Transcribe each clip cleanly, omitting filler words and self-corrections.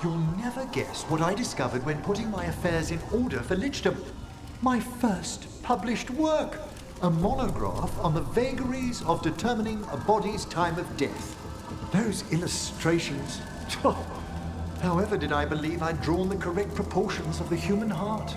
You'll never guess what I discovered when putting my affairs in order for Lichdom. My first published work. A monograph on the vagaries of determining a body's time of death. Those illustrations. However did I believe I'd drawn the correct proportions of the human heart?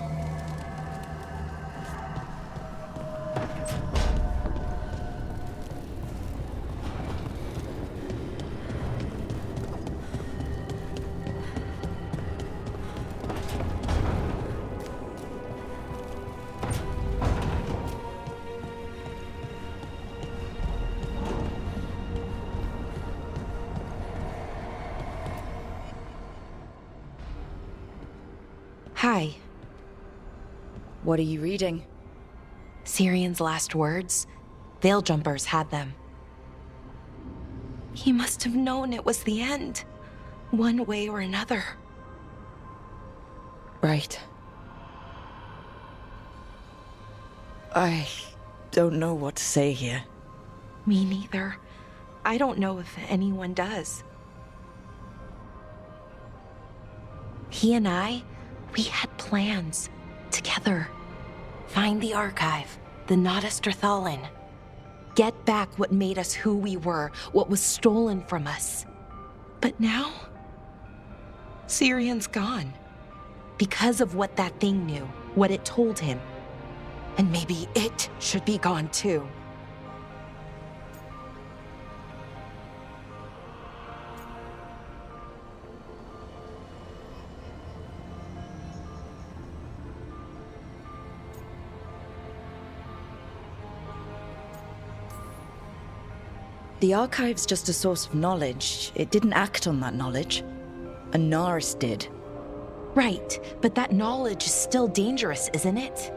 Hi. What are you reading? Syrian's last words? Veil Jumpers had them. He must have known it was the end, one way or another. Right. I don't know what to say here. Me neither. I don't know if anyone does. He and I, we had plans. Together. Find the archive, the Nodasterthalin. Get back what made us who we were, what was stolen from us. But now, Syrian's gone. Because of what that thing knew, what it told him. And maybe it should be gone too. The archive's just a source of knowledge. It didn't act on that knowledge. And Naris did. Right, but that knowledge is still dangerous, isn't it?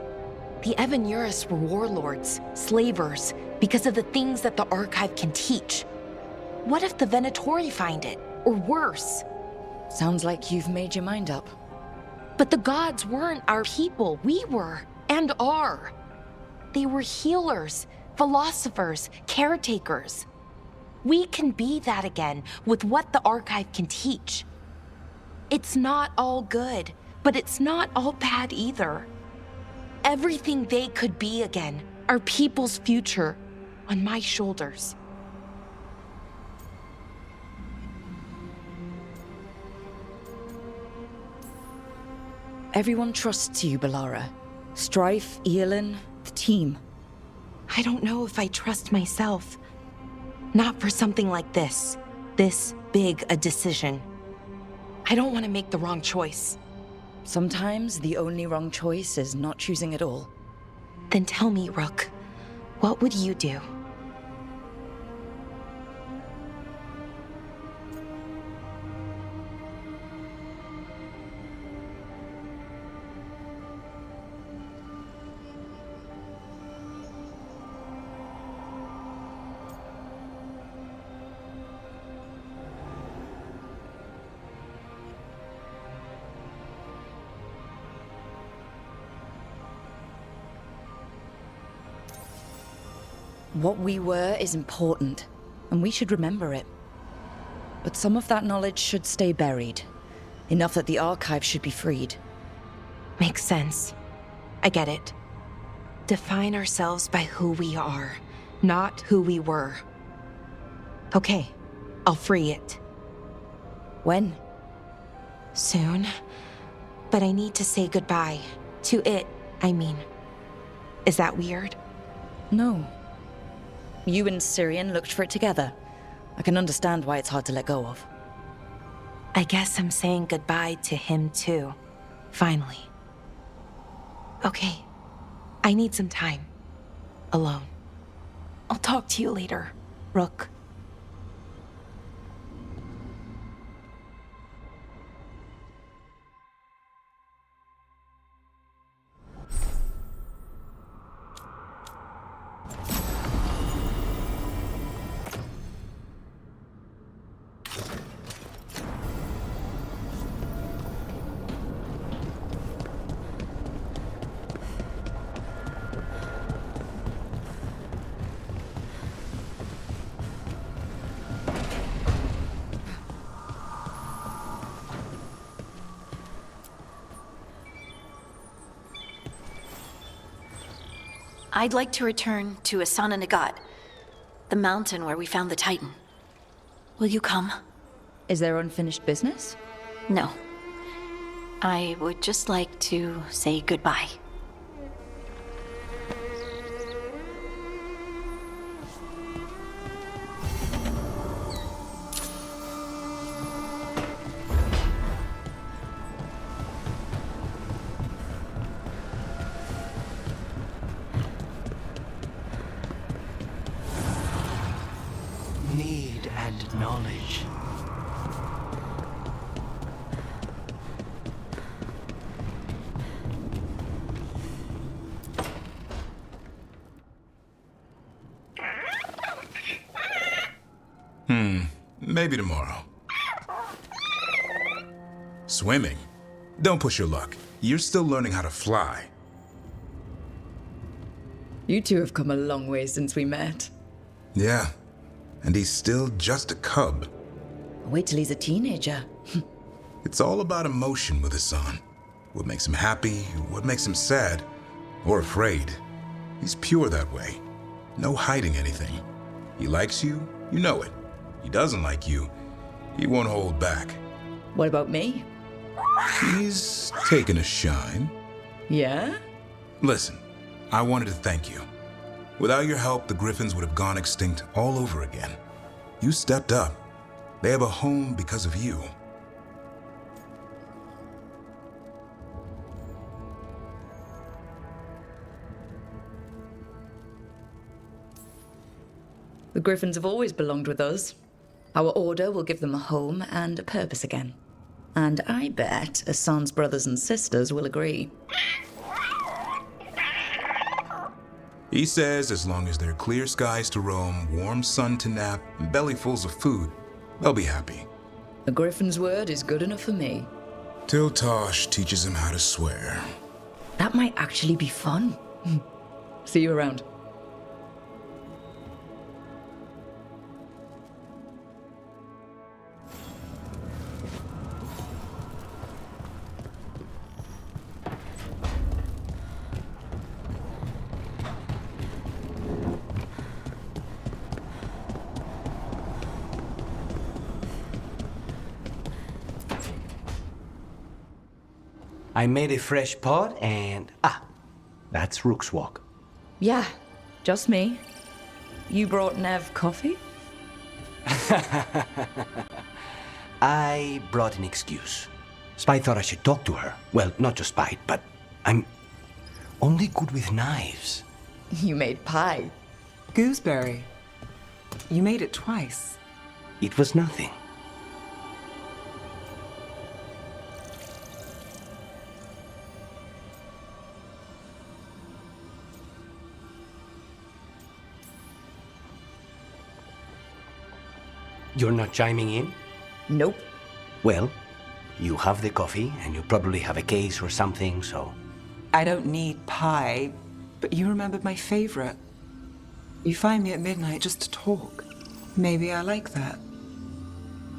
The Evanuris were warlords, slavers, because of the things that the archive can teach. What if the Venatori find it, or worse? Sounds like you've made your mind up. But the gods weren't our people, we were, and are. They were healers, philosophers, caretakers. We can be that again with what the archive can teach. It's not all good, but it's not all bad either. Everything they could be again, our people's future, on my shoulders. Everyone trusts you, Balara. Strife, Eolin, the team. I don't know if I trust myself. Not for something like this big a decision. I don't want to make the wrong choice. Sometimes the only wrong choice is not choosing at all. Then tell me, Rook, what would you do? What we were is important, and we should remember it. But some of that knowledge should stay buried. Enough that the archive should be freed. Makes sense. I get it. Define ourselves by who we are, not who we were. Okay, I'll free it. When? Soon. But I need to say goodbye. To it, I mean. Is that weird? No. You and Syrian looked for it together. I can understand why it's hard to let go of. I guess I'm saying goodbye to him too. Finally. Okay. I need some time. Alone. I'll talk to you later, Rook. I'd like to return to Asana Nagat, the mountain where we found the Titan. Will you come? Is there unfinished business? No. I would just like to say goodbye. Need and knowledge. Maybe tomorrow. Swimming? Don't push your luck. You're still learning how to fly. You two have come a long way since we met. Yeah, and he's still just a cub. Wait till he's a teenager. It's all about emotion with Hassan. What makes him happy, what makes him sad, or afraid. He's pure that way. No hiding anything. He likes you, you know it. He doesn't like you, he won't hold back. What about me? He's taken a shine. Yeah? Listen, I wanted to thank you. Without your help, the Griffins would have gone extinct all over again. You stepped up. They have a home because of you. The Griffins have always belonged with us. Our order will give them a home and a purpose again. And I bet Hassan's brothers and sisters will agree. He says as long as there are clear skies to roam, warm sun to nap, and bellyfuls of food, they'll be happy. A Griffin's word is good enough for me. Till Tosh teaches him how to swear. That might actually be fun. See you around. I made a fresh pot and... that's Rook's Walk. Yeah, just me. You brought Nev coffee? I brought an excuse. Spite thought I should talk to her. Well, not just Spite, but I'm only good with knives. You made pie. Gooseberry. You made it twice. It was nothing. You're not chiming in? Nope. Well, you have the coffee, and you probably have a case or something, so... I don't need pie, but you remembered my favorite. You find me at midnight just to talk. Maybe I like that.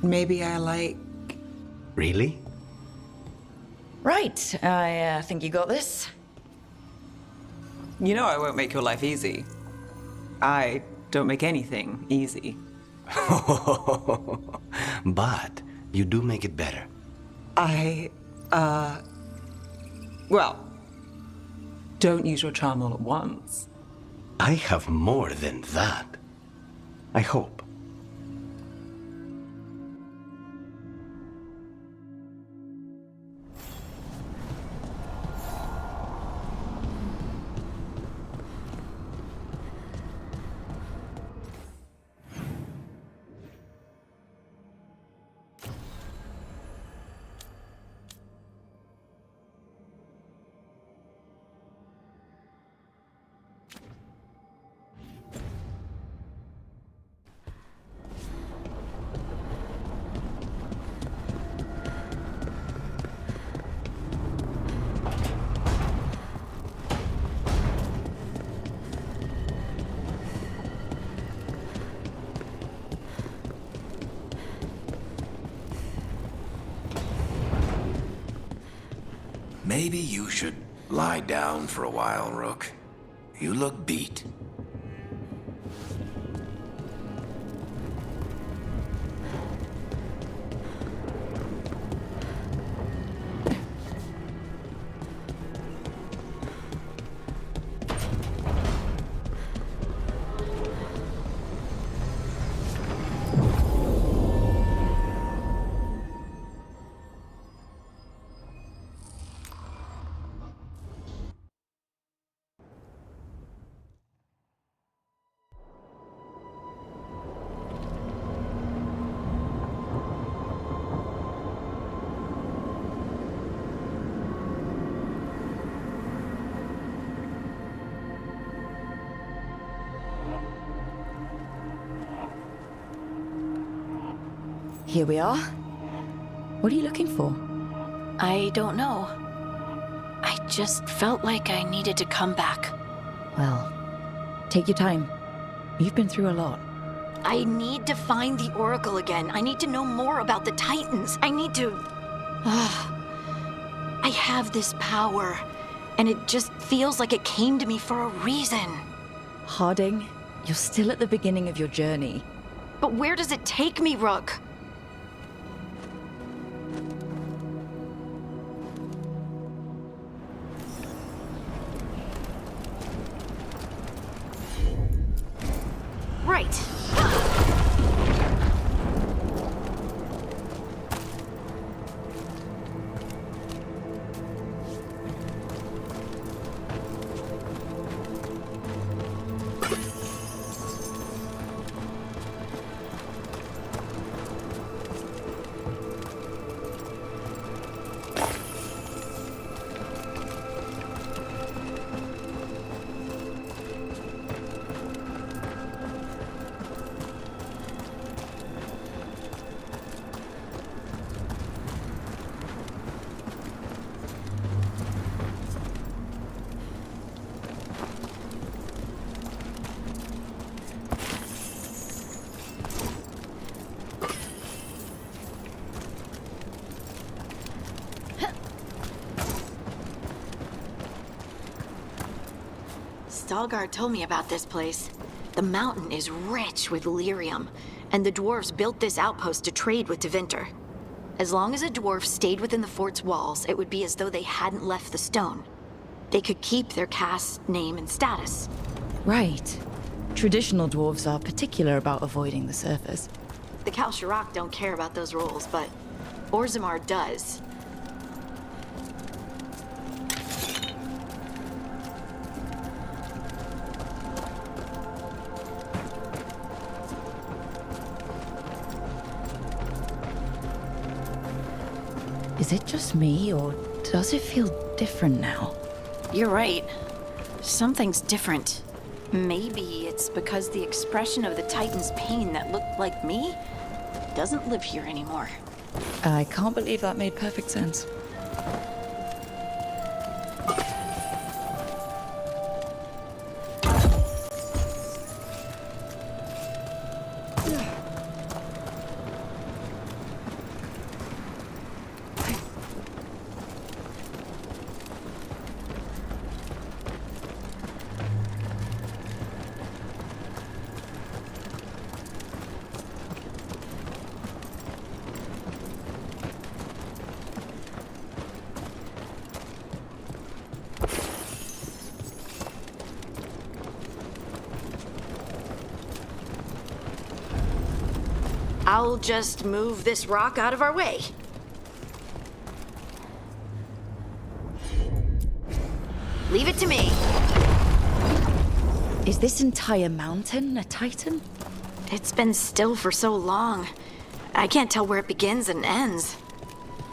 Maybe I like... Really? Right, I think you got this. You know I won't make your life easy. I don't make anything easy. But you do make it better. Well, don't use your charm all at once. I have more than that. I hope. Maybe you should lie down for a while, Rook. You look beat. Here we are. What are you looking for? I don't know. I just felt like I needed to come back. Well, take your time. You've been through a lot. I need to find the Oracle again. I need to know more about the Titans. I need to... I have this power, and it just feels like it came to me for a reason. Harding, you're still at the beginning of your journey. But where does it take me, Rook? Right. Veilguard told me about this place. The mountain is rich with lyrium, and the dwarves built this outpost to trade with Tevinter. As long as a dwarf stayed within the fort's walls, it would be as though they hadn't left the stone. They could keep their caste, name, and status. Right. Traditional dwarves are particular about avoiding the surface. The Kalsharak don't care about those rules, but Orzammar does. Is it just me, or does it feel different now? You're right. Something's different. Maybe it's because the expression of the Titan's pain that looked like me doesn't live here anymore. I can't believe that made perfect sense. I'll just move this rock out of our way. Leave it to me. Is this entire mountain a Titan? It's been still for so long. I can't tell where it begins and ends.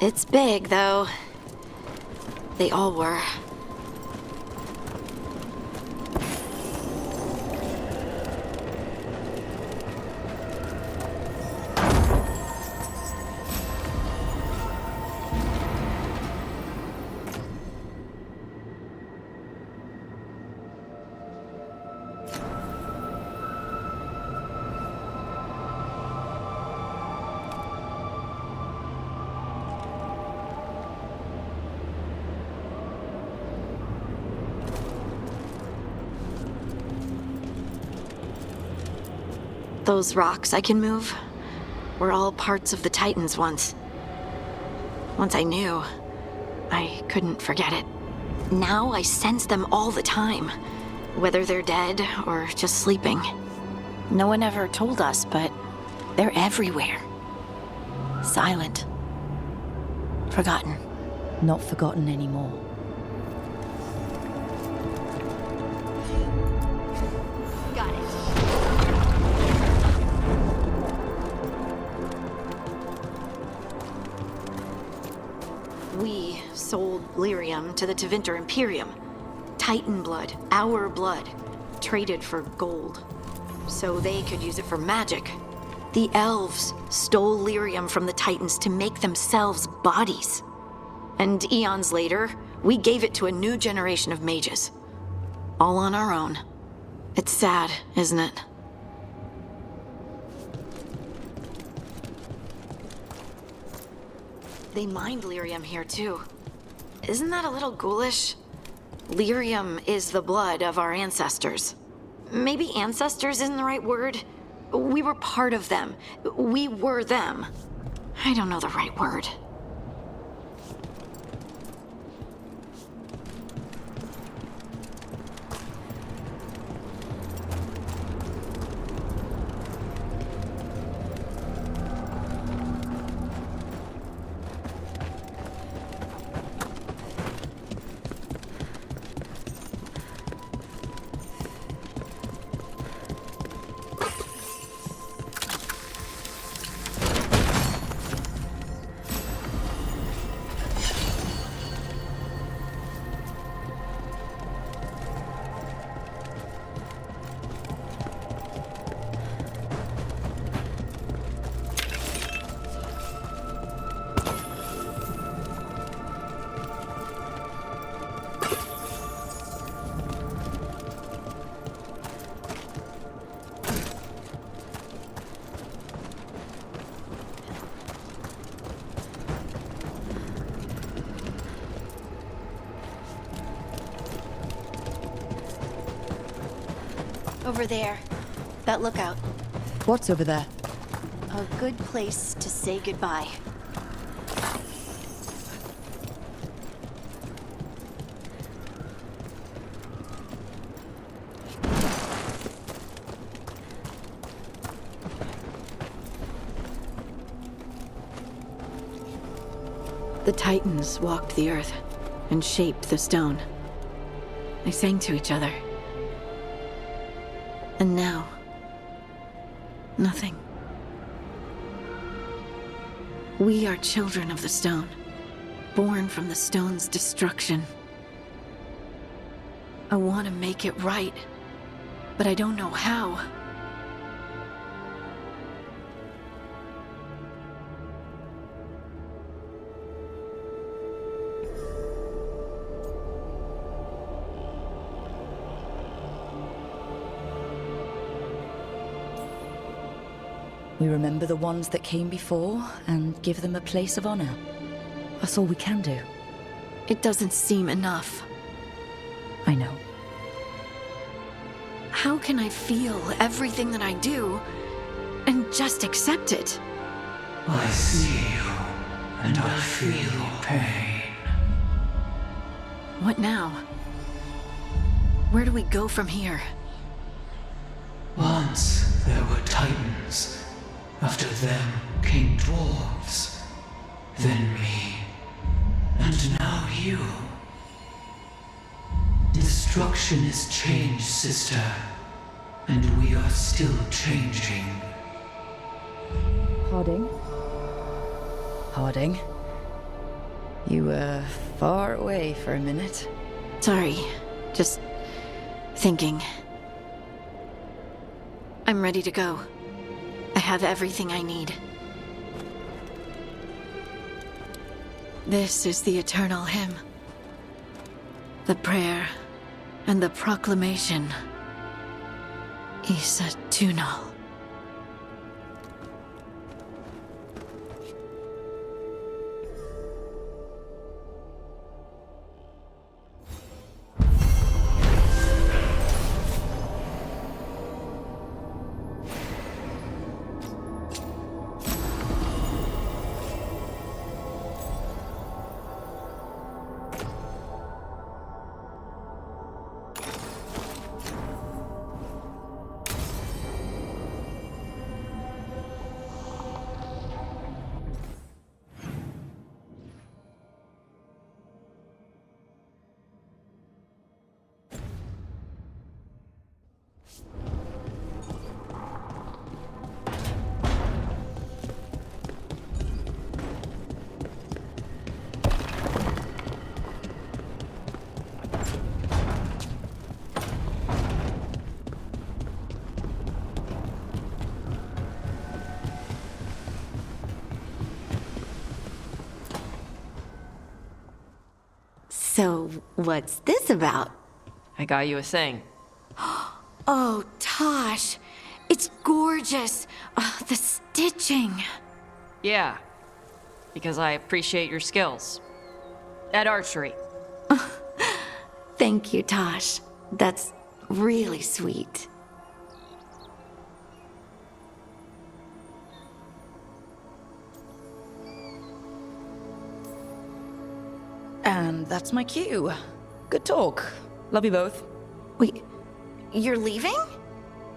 It's big, though. They all were. Those rocks I can move were all parts of the Titans once. Once I knew, I couldn't forget it. Now I sense them all the time, whether they're dead or just sleeping. No one ever told us, but they're everywhere. Silent. Forgotten. Not forgotten anymore. Got it. We sold lyrium to the Tevinter Imperium. Titan blood, our blood, traded for gold. So they could use it for magic. The elves stole lyrium from the Titans to make themselves bodies. And eons later, we gave it to a new generation of mages. All on our own. It's sad, isn't it? They mined lyrium here too. Isn't that a little ghoulish? Lyrium is the blood of our ancestors. Maybe ancestors isn't the right word. We were part of them. We were them. I don't know the right word. Over there. That lookout. What's over there? A good place to say goodbye. The Titans walked the earth and shaped the stone. They sang to each other. And now, nothing. We are children of the stone, born from the stone's destruction. I want to make it right, but I don't know how. We remember the ones that came before and give them a place of honor. That's all we can do. It doesn't seem enough. I know. How can I feel everything that I do and just accept it? I see you, and I feel your pain. What now? Where do we go from here? Once there were titans. After them came dwarves. Then me. And now you. Destruction is change, sister. And we are still changing. Harding? Harding? You were far away for a minute. Sorry, just thinking. I'm ready to go. I have everything I need. This is the eternal hymn. The prayer and the proclamation. Isa Tunal. So, what's this about? I got you a thing. Oh, Tosh. It's gorgeous. The stitching. Yeah, because I appreciate your skills. At archery. Thank you, Tosh. That's really sweet. And that's my cue. Good talk. Love you both. Wait, you're leaving?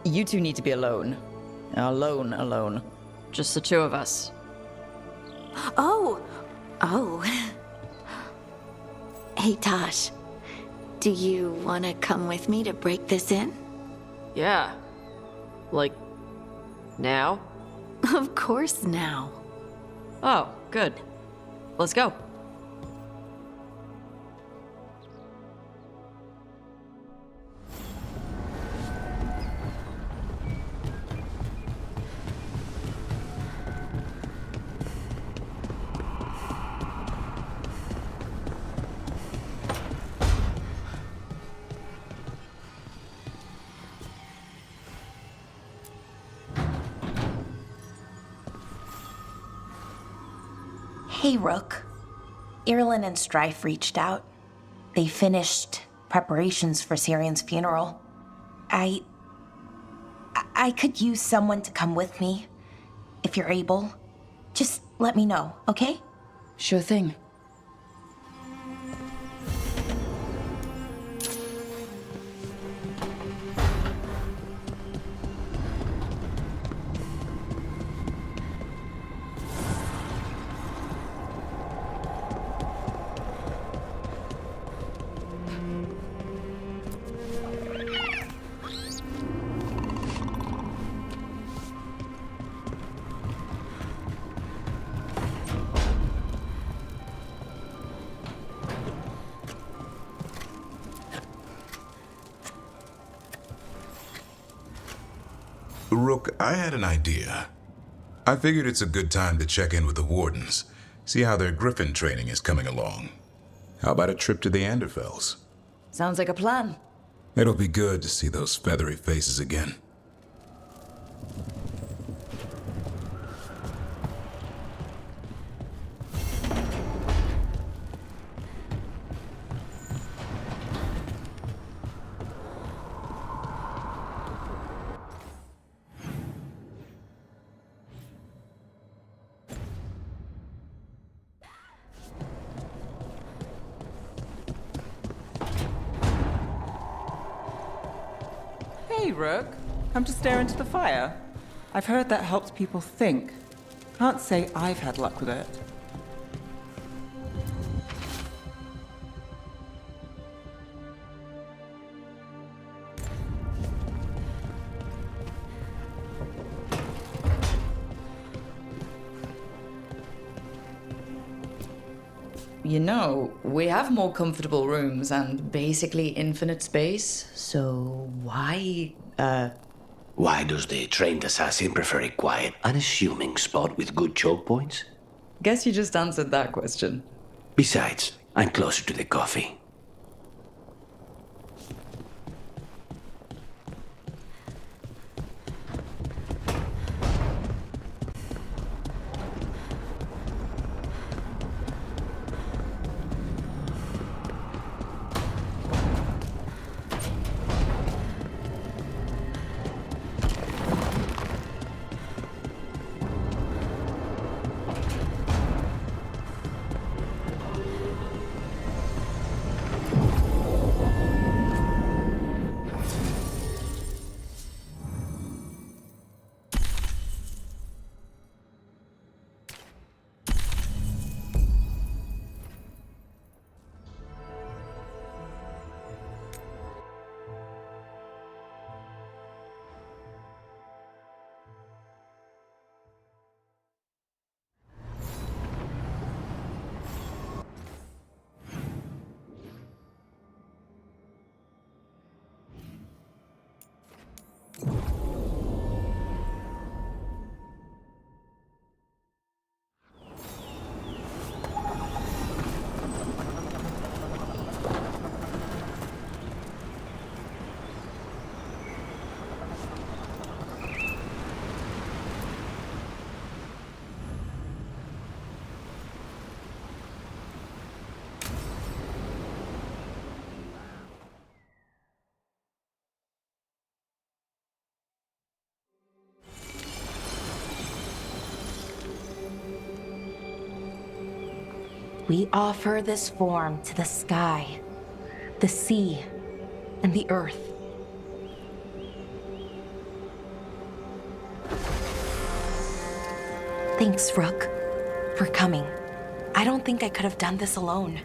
You two need to be alone. Alone. Just the two of us. Oh. Hey, Tosh. Do you want to come with me to break this in? Yeah. Like, now? Of course now. Oh, good. Let's go. Hey, Rook. Irulan and Strife reached out. They finished preparations for Syrian's funeral. I could use someone to come with me. If you're able, just let me know, okay? Sure thing. Rook, I had an idea. I figured it's a good time to check in with the Wardens, see how their Griffin training is coming along. How about a trip to the Anderfells? Sounds like a plan. It'll be good to see those feathery faces again. Hey, Rook. Come to stare into the fire? I've heard that helps people think. Can't say I've had luck with it. You know, we have more comfortable rooms and basically infinite space, so why, Why does the trained assassin prefer a quiet, unassuming spot with good choke points? Guess you just answered that question. Besides, I'm closer to the coffee. We offer this form to the sky, the sea, and the earth. Thanks, Rook, for coming. I don't think I could have done this alone.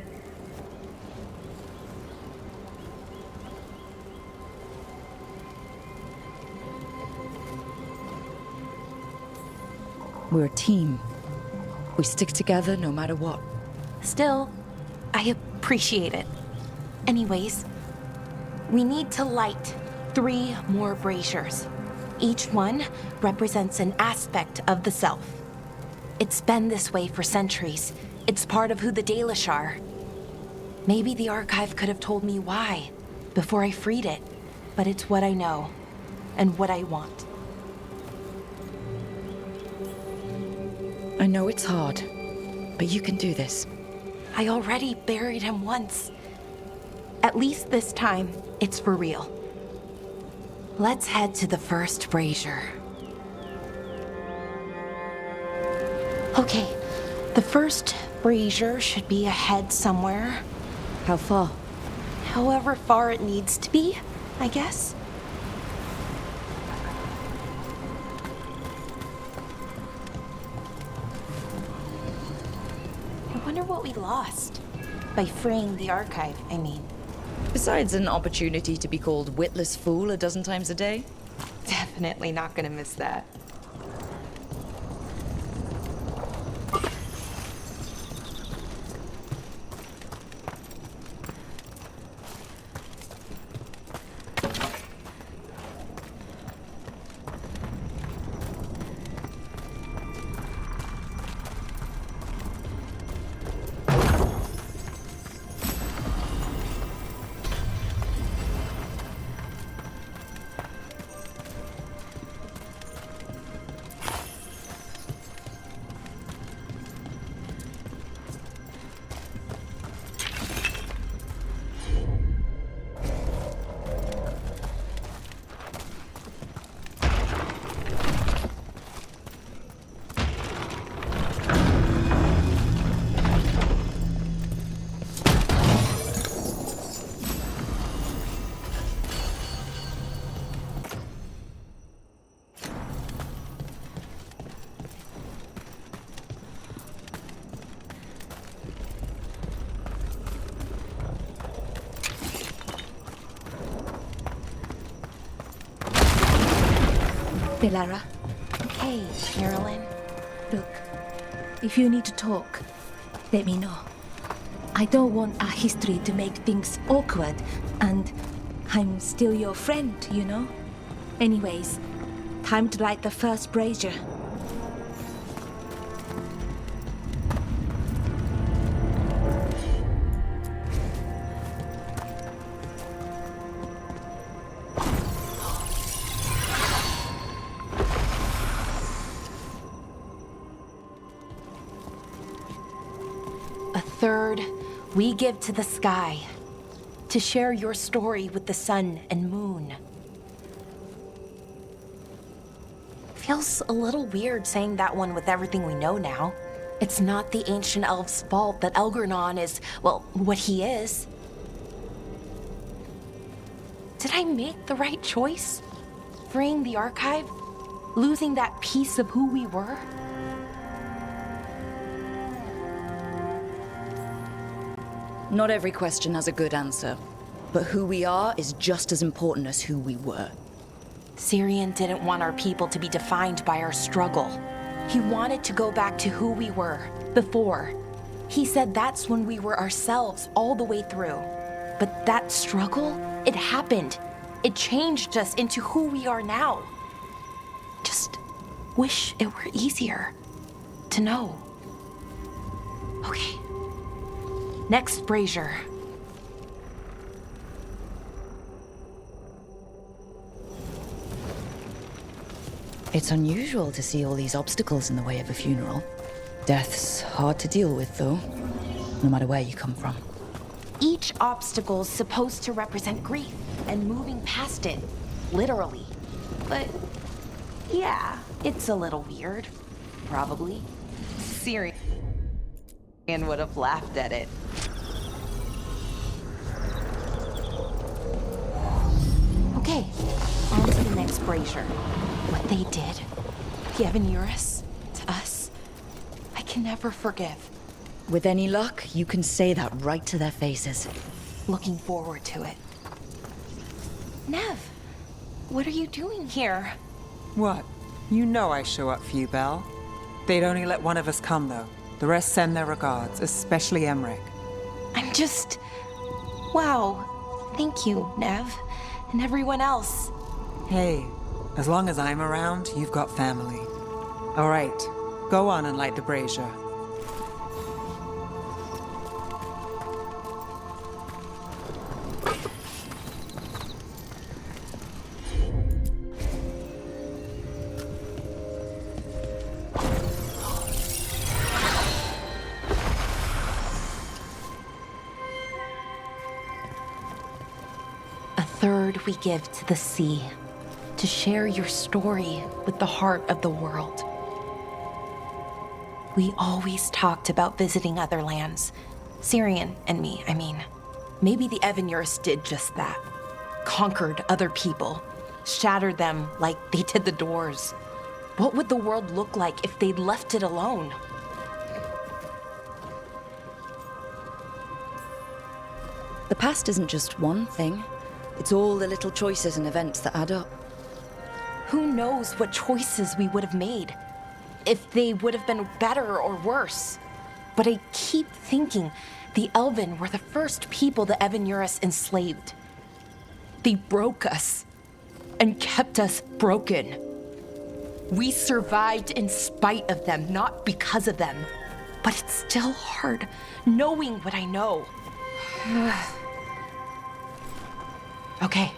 We're a team. We stick together no matter what. Still, I appreciate it. Anyways, we need to light 3 more braziers. Each one represents an aspect of the self. It's been this way for centuries. It's part of who the Dalish are. Maybe the archive could have told me why before I freed it, but it's what I know and what I want. I know it's hard, but you can do this. I already buried him once. At least this time, it's for real. Let's head to the first brazier. Okay, the first brazier should be ahead somewhere. How far? However far it needs to be, I guess. I wonder what we lost. By freeing the archive, I mean. Besides an opportunity to be called witless fool a dozen times a day? Definitely not gonna miss that. Delara, Hey, Carolyn. look, if you need to talk, let me know. I don't want our history to make things awkward, and I'm still your friend, you know? Anyways, time to light the first brazier. A third we give to the sky, to share your story with the sun and moon. Feels a little weird saying that one with everything we know now. It's not the ancient elf's fault that Elgernon is, well, what he is. Did I make the right choice? Freeing the archive? Losing that piece of who we were? Not every question has a good answer, but who we are is just as important as who we were. Syrian didn't want our people to be defined by our struggle. He wanted to go back to who we were before. He said that's when we were ourselves all the way through. But that struggle, it happened. It changed us into who we are now. Just wish it were easier to know. Okay. Next brazier. It's unusual to see all these obstacles in the way of a funeral. Death's hard to deal with, though, no matter where you come from. Each obstacle's supposed to represent grief and moving past it, literally. But yeah, it's a little weird. Probably. Serious. and would have laughed at it. Okay, on to the next brazier. What they did, the Evanurus, to us, I can never forgive. With any luck, you can say that right to their faces. Looking forward to it. Nev, what are you doing here? What? You know I show up for you, Belle. They'd only let one of us come, though. The rest send their regards, especially Emmerich. I'm just... Wow. Thank you, Nev. And everyone else. Hey, as long as I'm around, you've got family. All right, go on and light the brazier. Third, we give to the sea, to share your story with the heart of the world. We always talked about visiting other lands. Syrian and me, I mean. Maybe the Evanurus did just that. Conquered other people, shattered them like they did the Dwarves. What would the world look like if they'd left it alone? The past isn't just one thing. It's all the little choices and events that add up. Who knows what choices we would have made? If they would have been better or worse. But I keep thinking the Elven were the first people the Evanurus enslaved. They broke us and kept us broken. We survived in spite of them, not because of them. But it's still hard knowing what I know. Okay,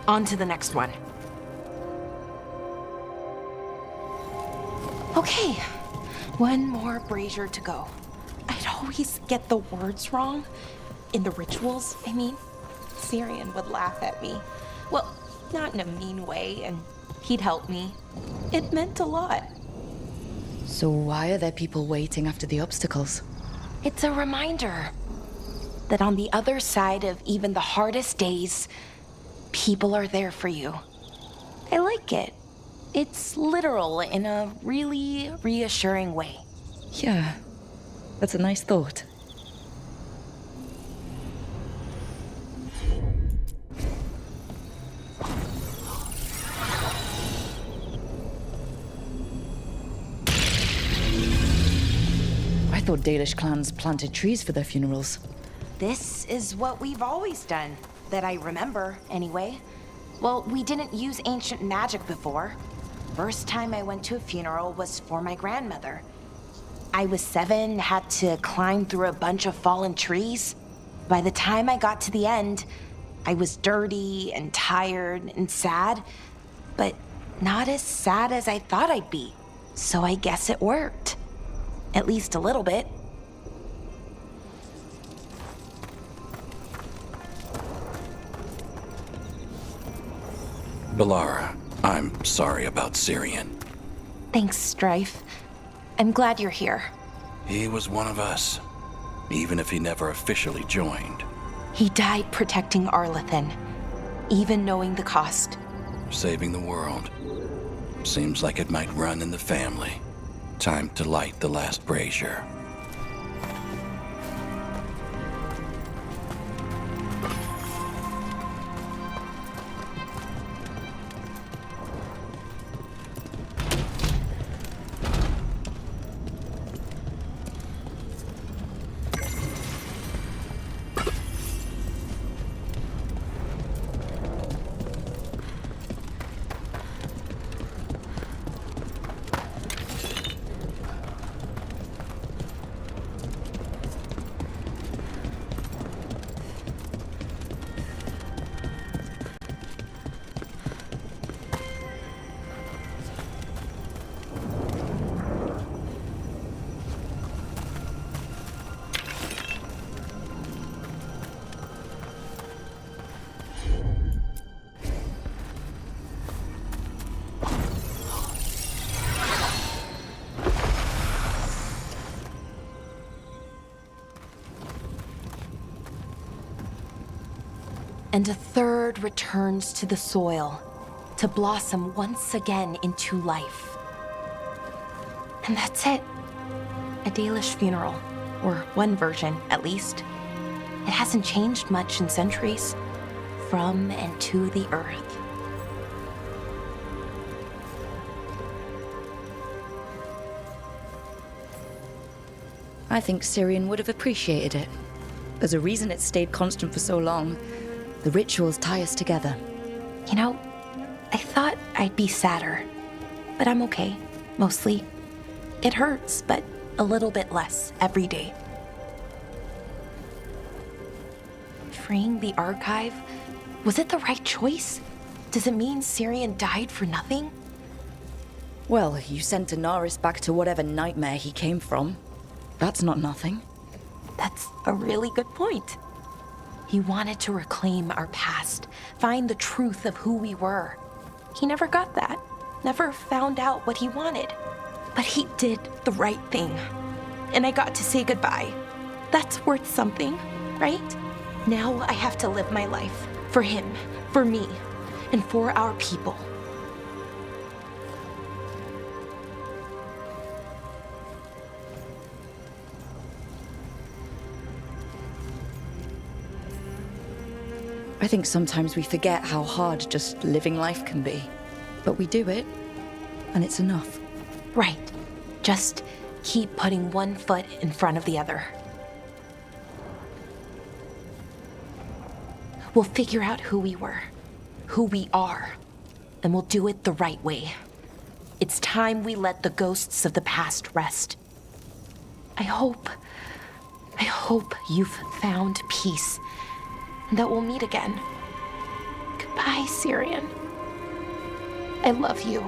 on to the next one. Okay, one more brazier to go. I'd always get the words wrong. In the rituals, I mean. Syrian would laugh at me. Well, not in a mean way, and he'd help me. It meant a lot. So why are there people waiting after the obstacles? It's a reminder that on the other side of even the hardest days, people are there for you. I like it. It's literal in a really reassuring way. Yeah, that's a nice thought. I thought Dalish clans planted trees for their funerals. This is what we've always done, that I remember, anyway. Well, we didn't use ancient magic before. First time I went to a funeral was for my grandmother. I was 7, had to climb through a bunch of fallen trees. By the time I got to the end, I was dirty and tired and sad, but not as sad as I thought I'd be. So I guess it worked. At least a little bit. Belara, I'm sorry about Syrian. Thanks, Strife. I'm glad you're here. He was one of us, even if he never officially joined. He died protecting Arlathan, even knowing the cost. Saving the world. Seems like it might run in the family. Time to light the last brazier. and a third returns to the soil to blossom once again into life. And that's it. A Dalish funeral, or one version at least. It hasn't changed much in centuries, from and to the earth. I think Syrian would have appreciated it. There's a reason it stayed constant for so long. The rituals tie us together. You know, I thought I'd be sadder, but I'm okay, mostly. It hurts, but a little bit less every day. Freeing the archive, was it the right choice? Does it mean Syrian died for nothing? Well, you sent Daenerys back to whatever nightmare he came from. That's not nothing. That's a really good point. He wanted to reclaim our past, find the truth of who we were. He never got that, never found out what he wanted. But he did the right thing. And I got to say goodbye. That's worth something, right? Now I have to live my life for him, for me, and for our people. I think sometimes we forget how hard just living life can be. But we do it, and it's enough. Right. Just keep putting one foot in front of the other. We'll figure out who we were, who we are, and we'll do it the right way. It's time we let the ghosts of the past rest. I hope you've found peace, and that we'll meet again. Goodbye, Syrian. I love you.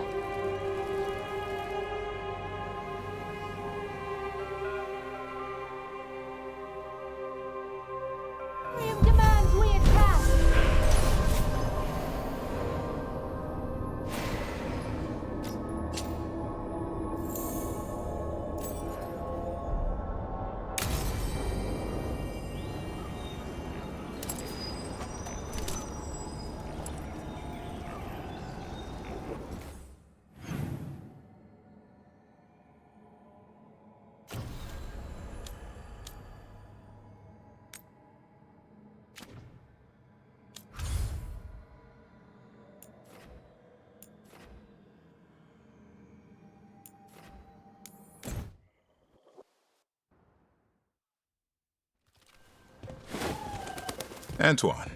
Antoine,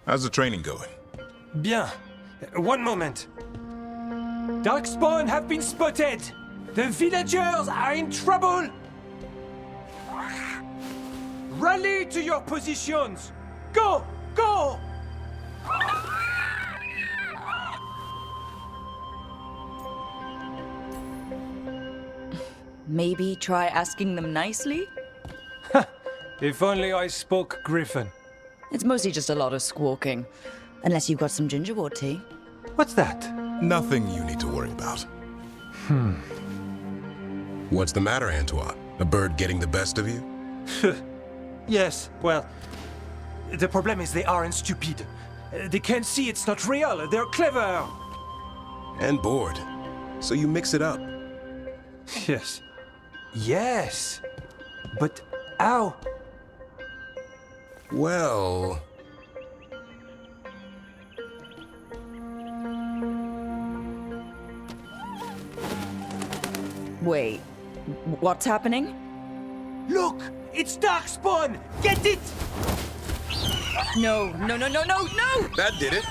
how's the training going? Bien. One moment. Darkspawn have been spotted! The villagers are in trouble! Rally to your positions! Go! Go! Maybe try asking them nicely? If only I spoke Griffin. It's mostly just a lot of squawking. Unless you've got some gingerwort tea. What's that? Nothing you need to worry about. What's the matter, Antoine? A bird getting the best of you? Yes, well, the problem is they aren't stupid. They can't see it's not real. They're clever. And bored. So you mix it up. Yes. Yes. But how? Well... Wait, what's happening? Look! It's Darkspawn! Get it! No, no, no, no, no, no! That did it.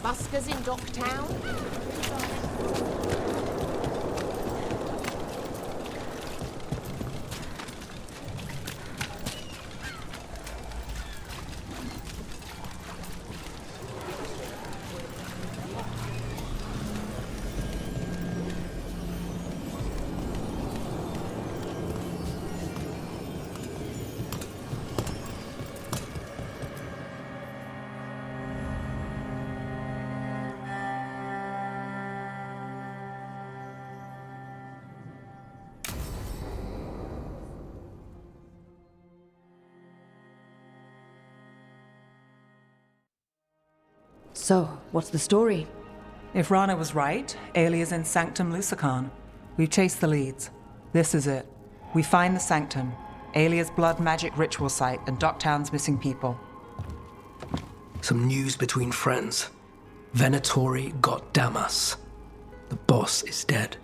buskers in Docktown? So, what's the story? If Rana was right, Alia's in Sanctum Lucican. We've chased the leads. This is it. We find the Sanctum, Alia's blood magic ritual site, and Docktown's missing people. Some news between friends. Venatori got Damas. The boss is dead.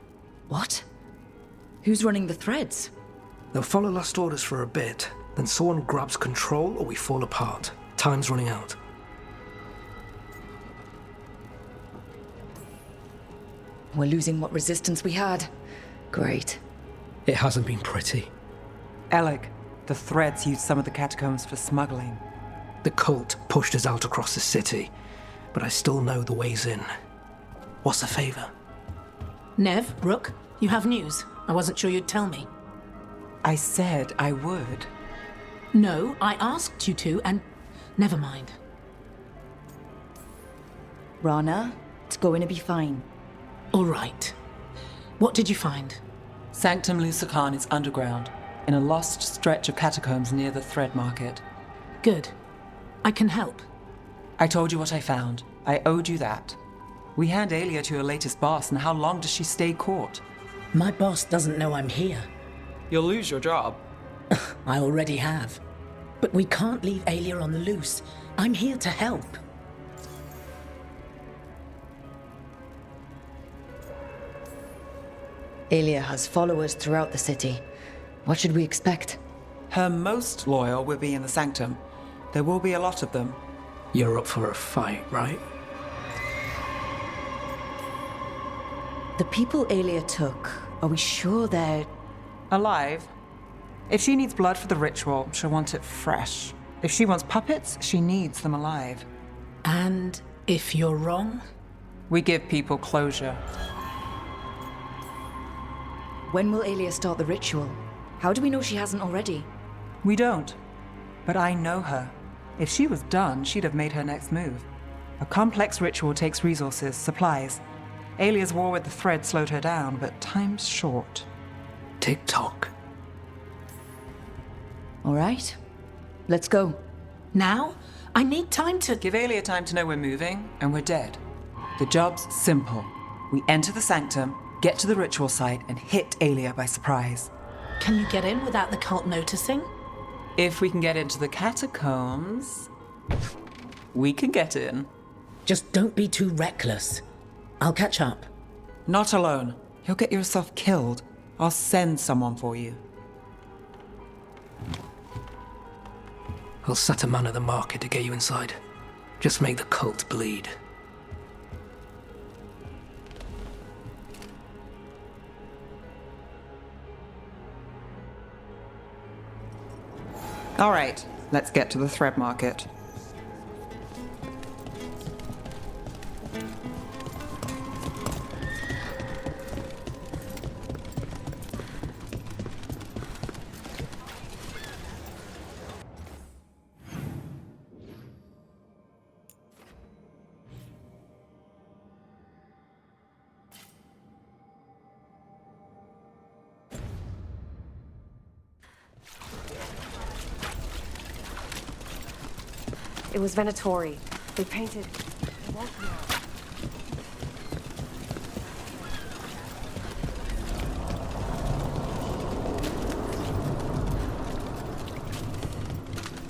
What? Who's running the threads? They'll follow last orders for a bit, then someone grabs control or we fall apart. Time's running out. We're losing what resistance we had. Great. It hasn't been pretty. Alec, the threads used some of the catacombs for smuggling. The cult pushed us out across the city, but I still know the ways in. What's the favor? Nev, Rook, you have news. I wasn't sure you'd tell me. I said I would. No, I asked you to, and never mind. Rana, it's going to be fine. All right. What did you find? Sanctum Lucican is underground, in a lost stretch of catacombs near the Thread Market. Good. I can help. I told you what I found. I owed you that. We hand Alia to your latest boss, and how long does she stay caught? My boss doesn't know I'm here. You'll lose your job. I already have. But we can't leave Alia on the loose. I'm here to help. Alia has followers throughout the city. What should we expect? Her most loyal will be in the Sanctum. There will be a lot of them. You're up for a fight, right? The people Alia took, are we sure they're... alive? If she needs blood for the ritual, she'll want it fresh. If she wants puppets, she needs them alive. And if you're wrong? We give people closure. When will Alia start the ritual? How do we know she hasn't already? We don't. But I know her. If she was done, she'd have made her next move. A complex ritual takes resources, supplies. Alia's war with the Thread slowed her down, but time's short. Tick-tock. All right. Let's go. Now? I need time to... Give Alia time to know we're moving, and we're dead. The job's simple. We enter the Sanctum, get to the ritual site, and hit Alia by surprise. Can you get in without the cult noticing? If we can get into the catacombs, we can get in. Just don't be too reckless. I'll catch up. Not alone. You'll get yourself killed. I'll send someone for you. I'll set a man at the market to get you inside. Just make the cult bleed. All right, let's get to the Thread Market. It was Venatori. They painted...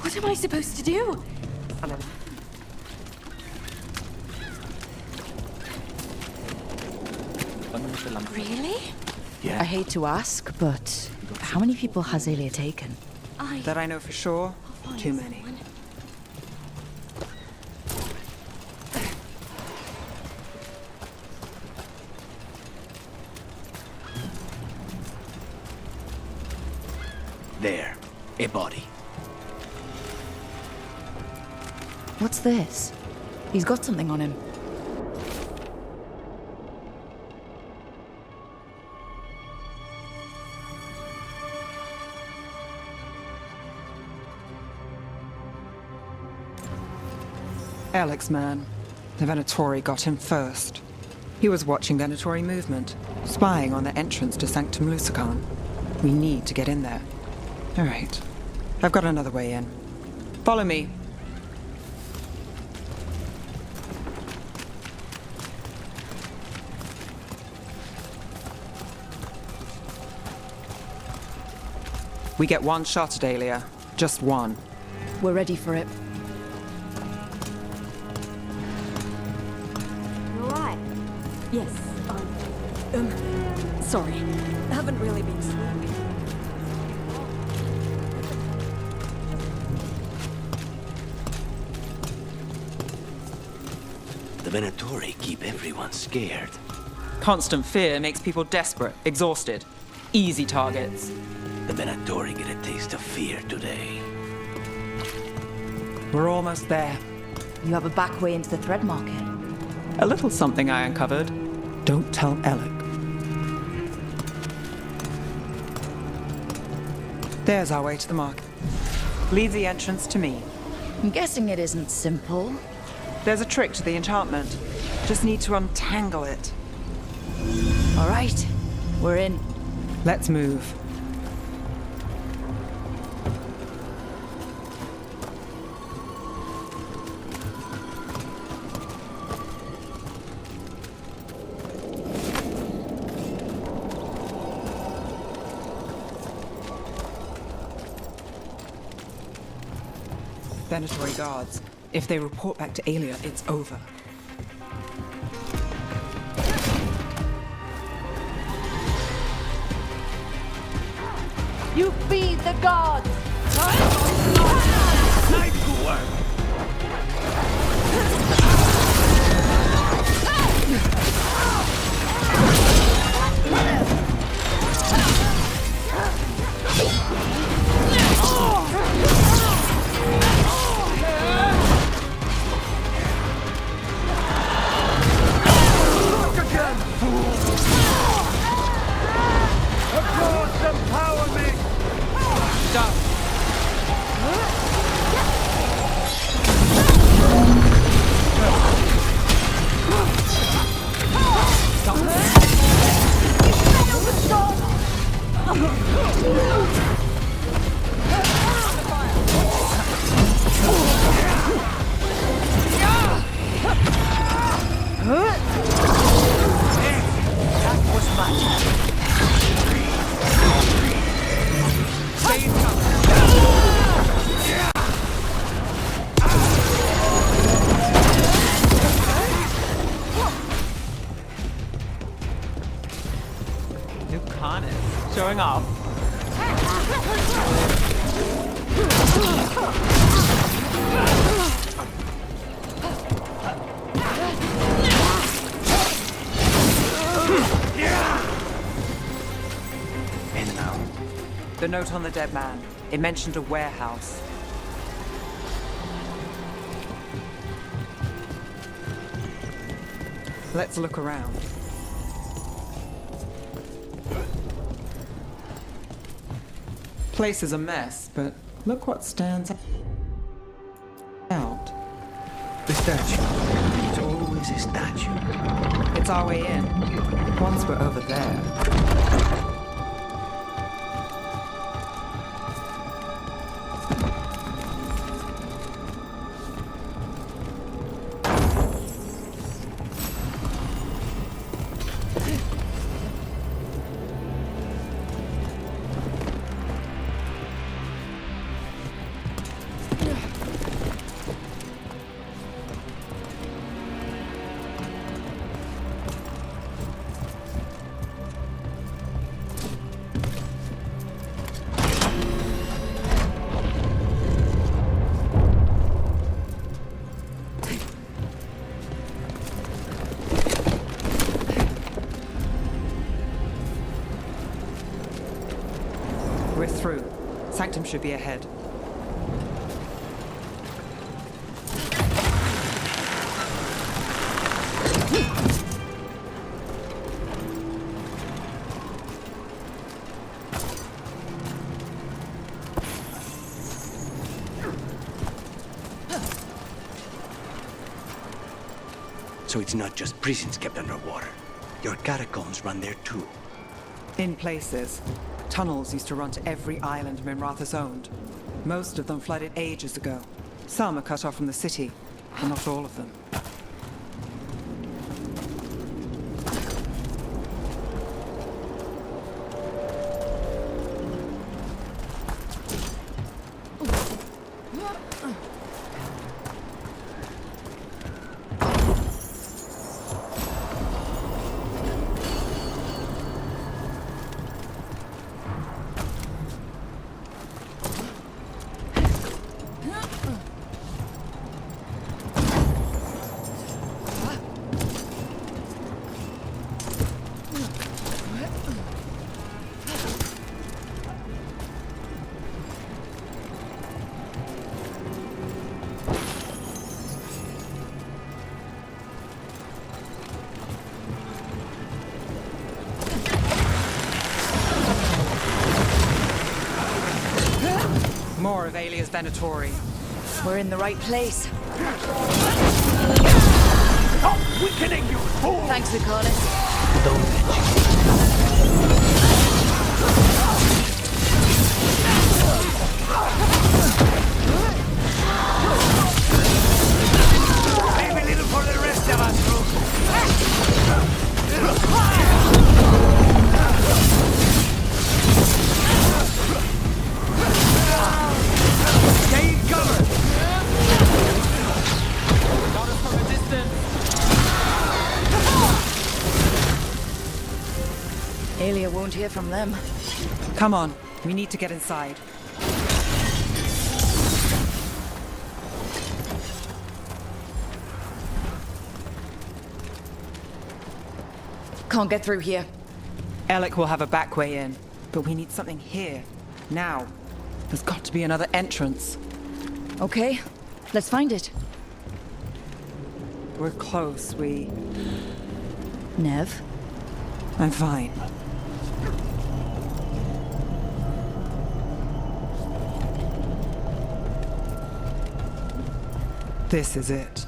What am I supposed to do? Really? Yeah. I hate to ask, but how many people has Alia taken? That I know for sure, too many. A body. What's this? He's got something on him. Alex, man. The Venatori got him first. He was watching Venatori movement, spying on the entrance to Sanctum Lusican. We need to get in there. All right. I've got another way in. Follow me. We get one shot at Aelia. Just one. We're ready for it. Alright. Yes, sorry. Haven't really been sleeping. The Venatori keep everyone scared. Constant fear makes people desperate, exhausted. Easy targets. The Venatori get a taste of fear today. We're almost there. You have a back way into the thread market. A little something I uncovered. Don't tell Alec. There's our way to the market. Leave the entrance to me. I'm guessing it isn't simple. There's a trick to the enchantment. Just need to untangle it. All right, we're in. Let's move. Venatori guards. If they report back to Aelia, it's over. You feed the gods! Nice work! Showing off. And now? The note on the dead man. It mentioned a warehouse. Let's look around. Place is a mess, but look what stands out. The statue. It's always a statue. It's our way in. Once we're over there. Sanctum should be ahead. So it's not just prisons kept underwater. Your catacombs run there too. In places. Tunnels used to run to every island Minrathous owned. Most of them flooded ages ago. Some are cut off from the city, but not all of them. More of Alia's Venatori. We're in the right place. Stop weakening, you fool! Thanks, Lucanis. Don't Leave a little for the rest of us, stay in cover! Got us from a distance! Alia won't hear from them. Come on, we need to get inside. Can't get through here. Alec will have a back way in, but we need something here, now. There's got to be another entrance. Okay, let's find it. We're close, Nev? I'm fine. This is it.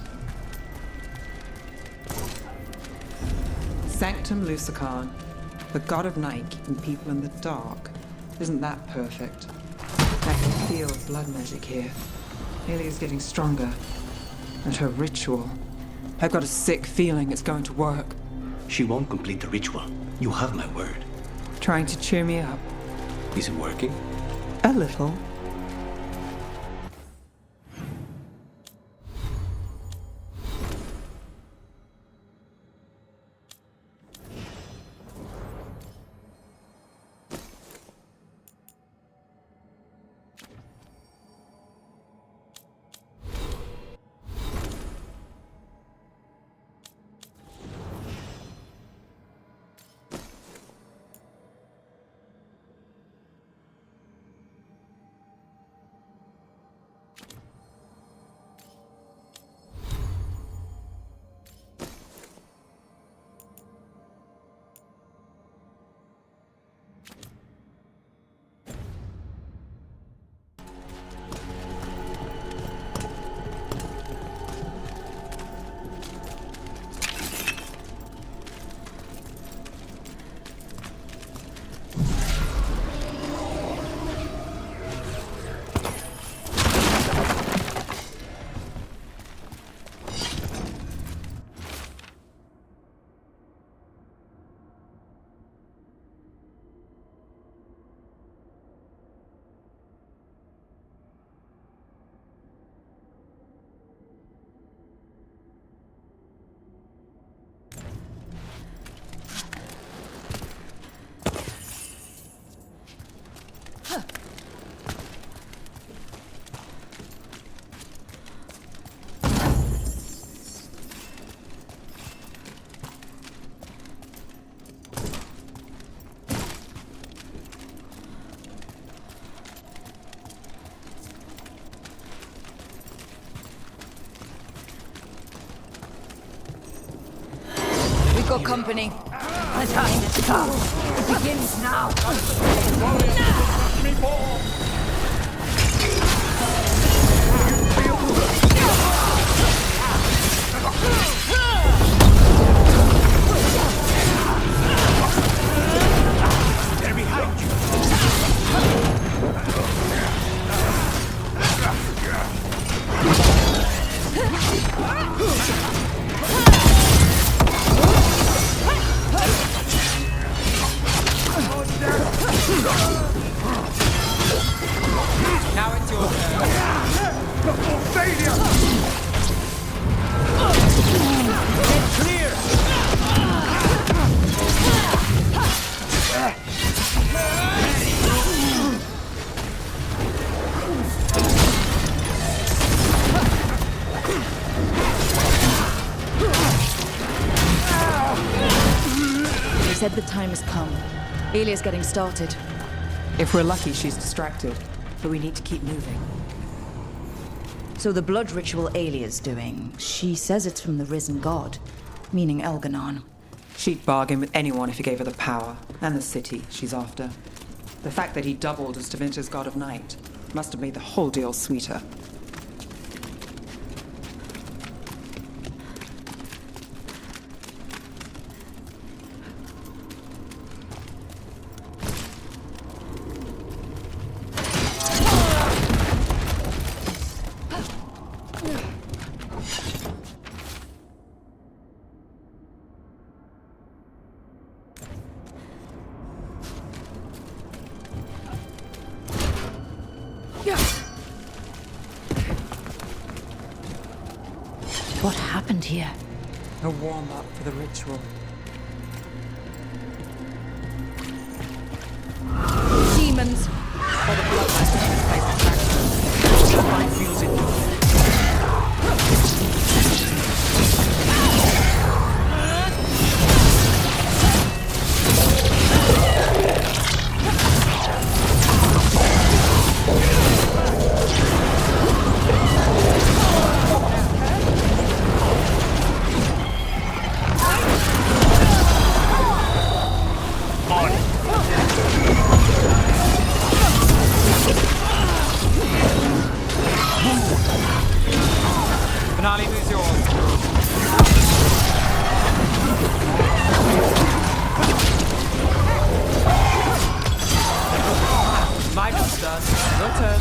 Sanctum Lucican, the god of night keeping people in the dark. Isn't that perfect? I can feel blood magic here. Alia's getting stronger. And her ritual. I've got a sick feeling it's going to work. She won't complete the ritual. You have my word. Trying to cheer me up. Is it working? A little. for company. The time has come. It begins now. They're behind you. Now it's your turn. Before failure! Get clear! They said the time has come. Alia's getting started. If we're lucky, she's distracted. But we need to keep moving. So the blood ritual Alia's doing, she says it's from the risen god, meaning Elganon. She'd bargain with anyone if he gave her the power, and the city she's after. The fact that he doubled as Tevinter's god of night must have made the whole deal sweeter. What happened here? A warm-up for the ritual. Demons! Or the bloodlust in this place attracts them. Mine feels it. Finale is yours. My job's done. Your turn.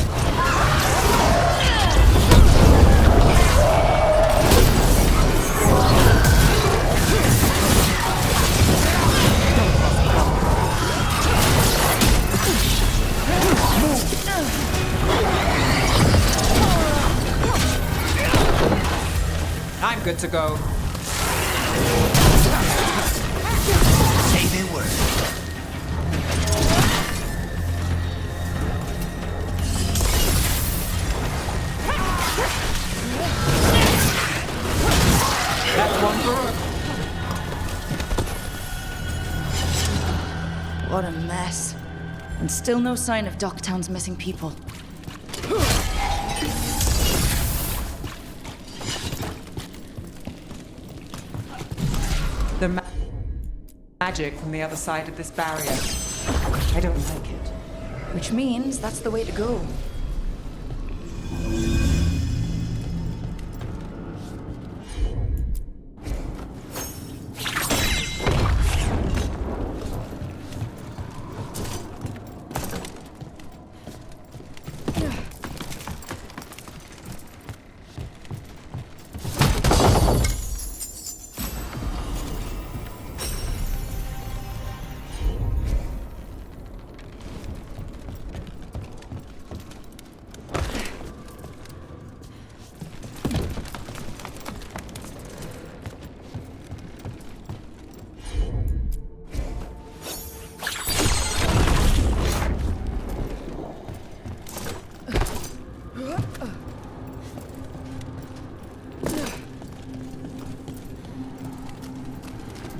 I'm good to go. Say the word. That's one for her. What a mess. And still no sign of Docktown's missing people. The magic from the other side of this barrier. I don't like it. Which means that's the way to go.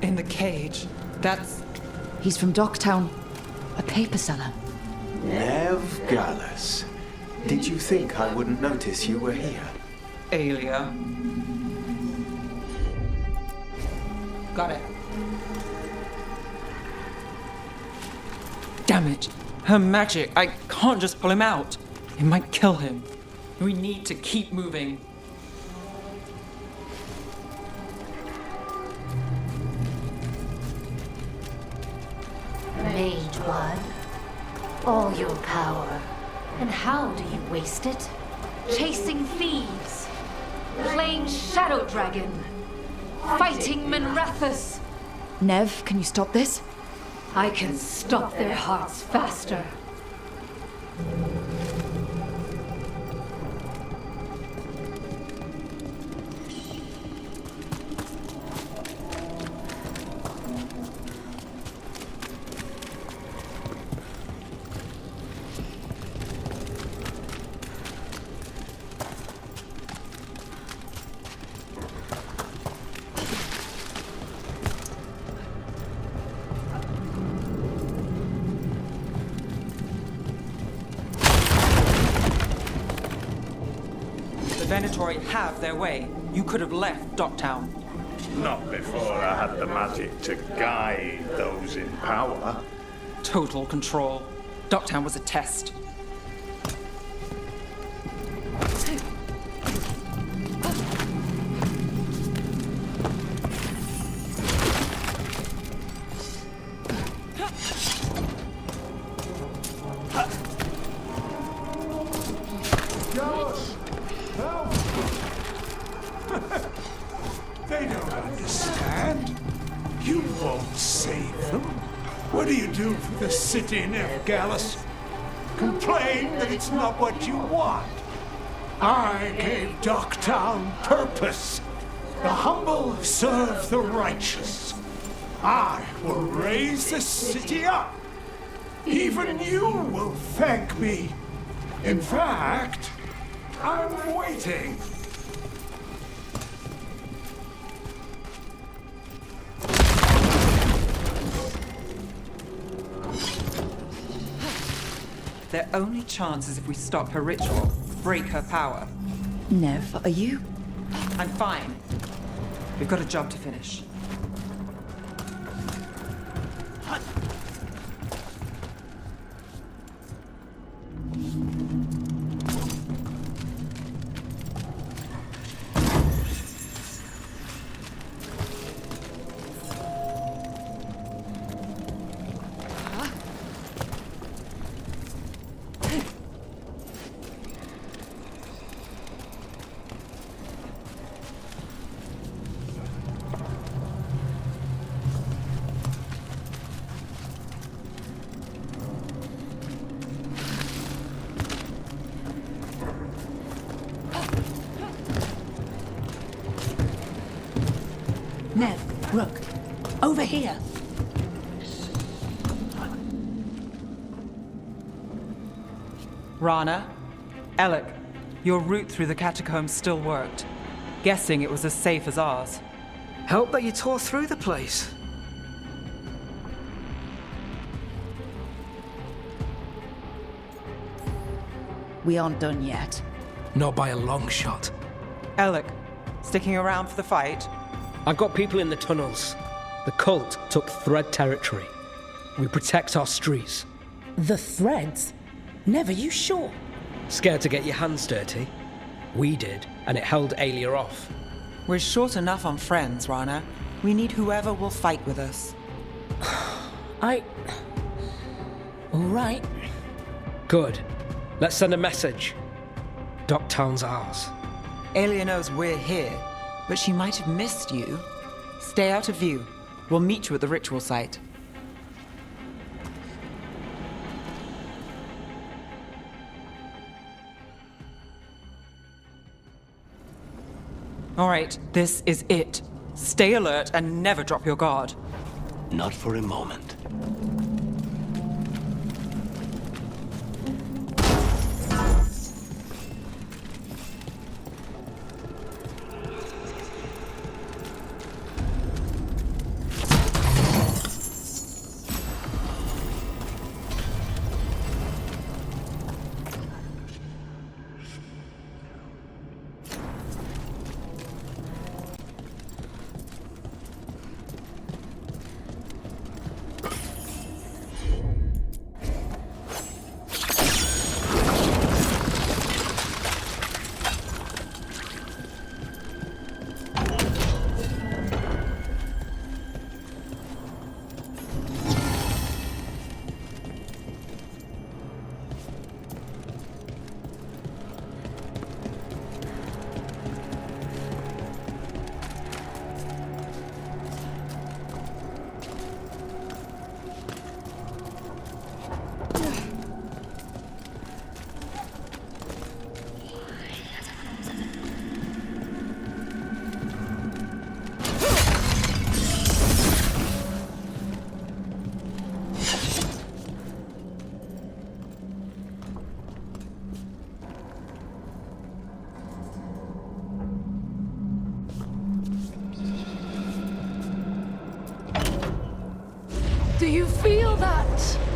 In the cage. That's... He's from Docktown. A paper seller. Nev Gallus. Did you think I wouldn't notice you were here? Alia. Got it. Damn it. Her magic. I can't just pull him out. It might kill him. We need to keep moving. Mage blood. All your power. And how do you waste it? Chasing thieves. Playing Shadow Dragon. Fighting Minrathus. Nev, can you stop this? I can stop their hearts faster. The Venatori have their way. You could have left Docktown. Not before I had the magic to guide those in power. Total control. Docktown was a test. They don't understand. You won't save them. What do you do for the city, Nev-Gallus? Complain that it's not what you want. I gave Docktown purpose. The humble serve the righteous. I will raise the city up. Even you will thank me. In fact, I'm waiting. Their only chance is if we stop her ritual, break her power. Nev, are you? I'm fine. We've got a job to finish. Nev, Rook, over here. Rana, Alec, your route through the catacombs still worked. Guessing it was as safe as ours. Help that you tore through the place. We aren't done yet. Not by a long shot. Alec, sticking around for the fight? I've got people in the tunnels. The cult took Thread territory. We protect our streets. The Threads? Never, you sure? Scared to get your hands dirty? We did, and it held Alia off. We're short enough on friends, Rana. We need whoever will fight with us. All right. Good. Let's send a message. Docktown's ours. Alia knows we're here, but she might have missed you. Stay out of view. We'll meet you at the ritual site. All right, this is it. Stay alert and never drop your guard. Not for a moment.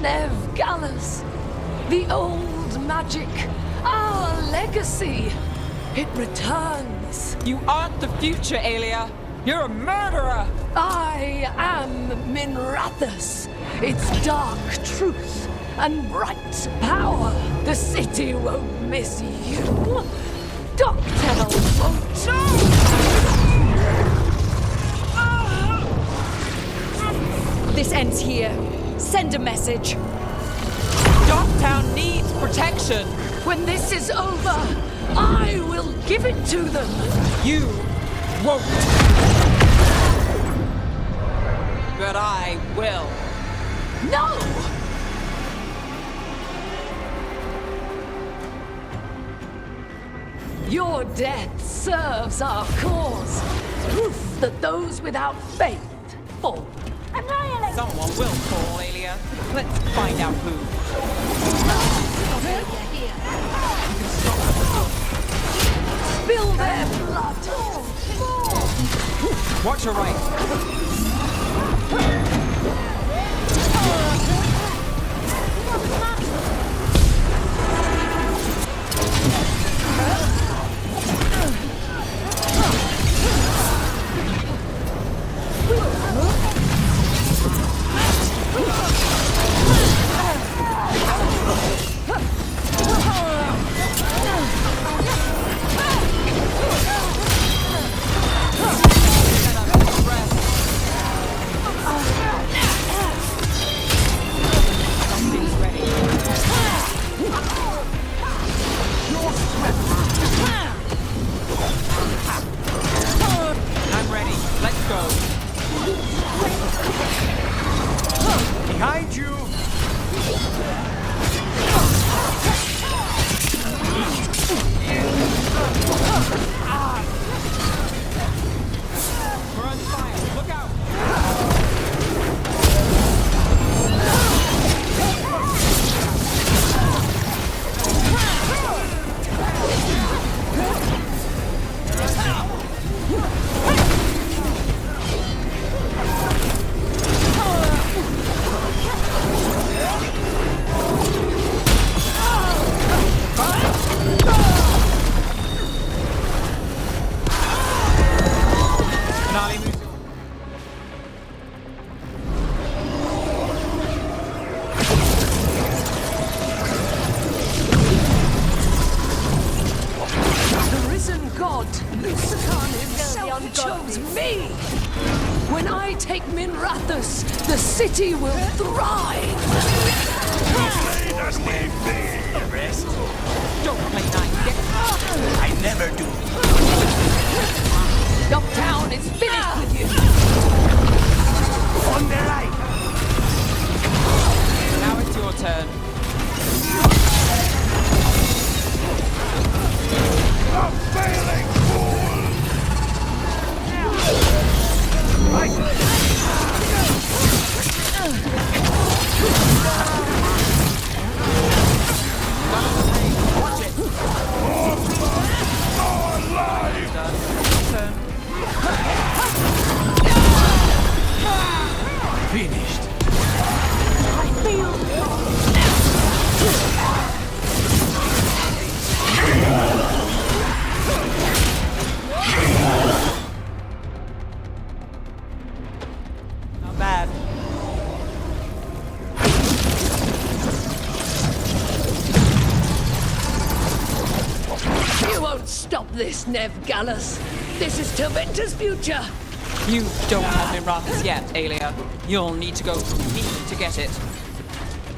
Nev Gallus. The old magic. Our legacy. It returns. You aren't the future, Aelia. You're a murderer! I am Minrathus. Its dark truth and bright power. The city won't miss you. Doctel won't. This ends here. Send a message. Dogtown needs protection. When this is over, I will give it to them. You won't. But I will. No! Your death serves our cause. Proof that those without faith fall. Annihilate! Someone will fall, Aelia. Let's find out who. Spill their blood. Watch your right. I'm ready. Let's go. Behind you! We're on fire. Look out! The risen god, Lucican himself, chose me. When I take Minrathus, the city will thrive. Don't play nice. Get I never do. Dogtown is finished with you. On the right. Now it's your turn. A failing fool! Watch it. More life! Finished. I feel Not bad. You won't stop this, Nev Gallus. This is Tevinter's future. You don't have Minrathus yet, Aelia. You'll need to go through me to get it.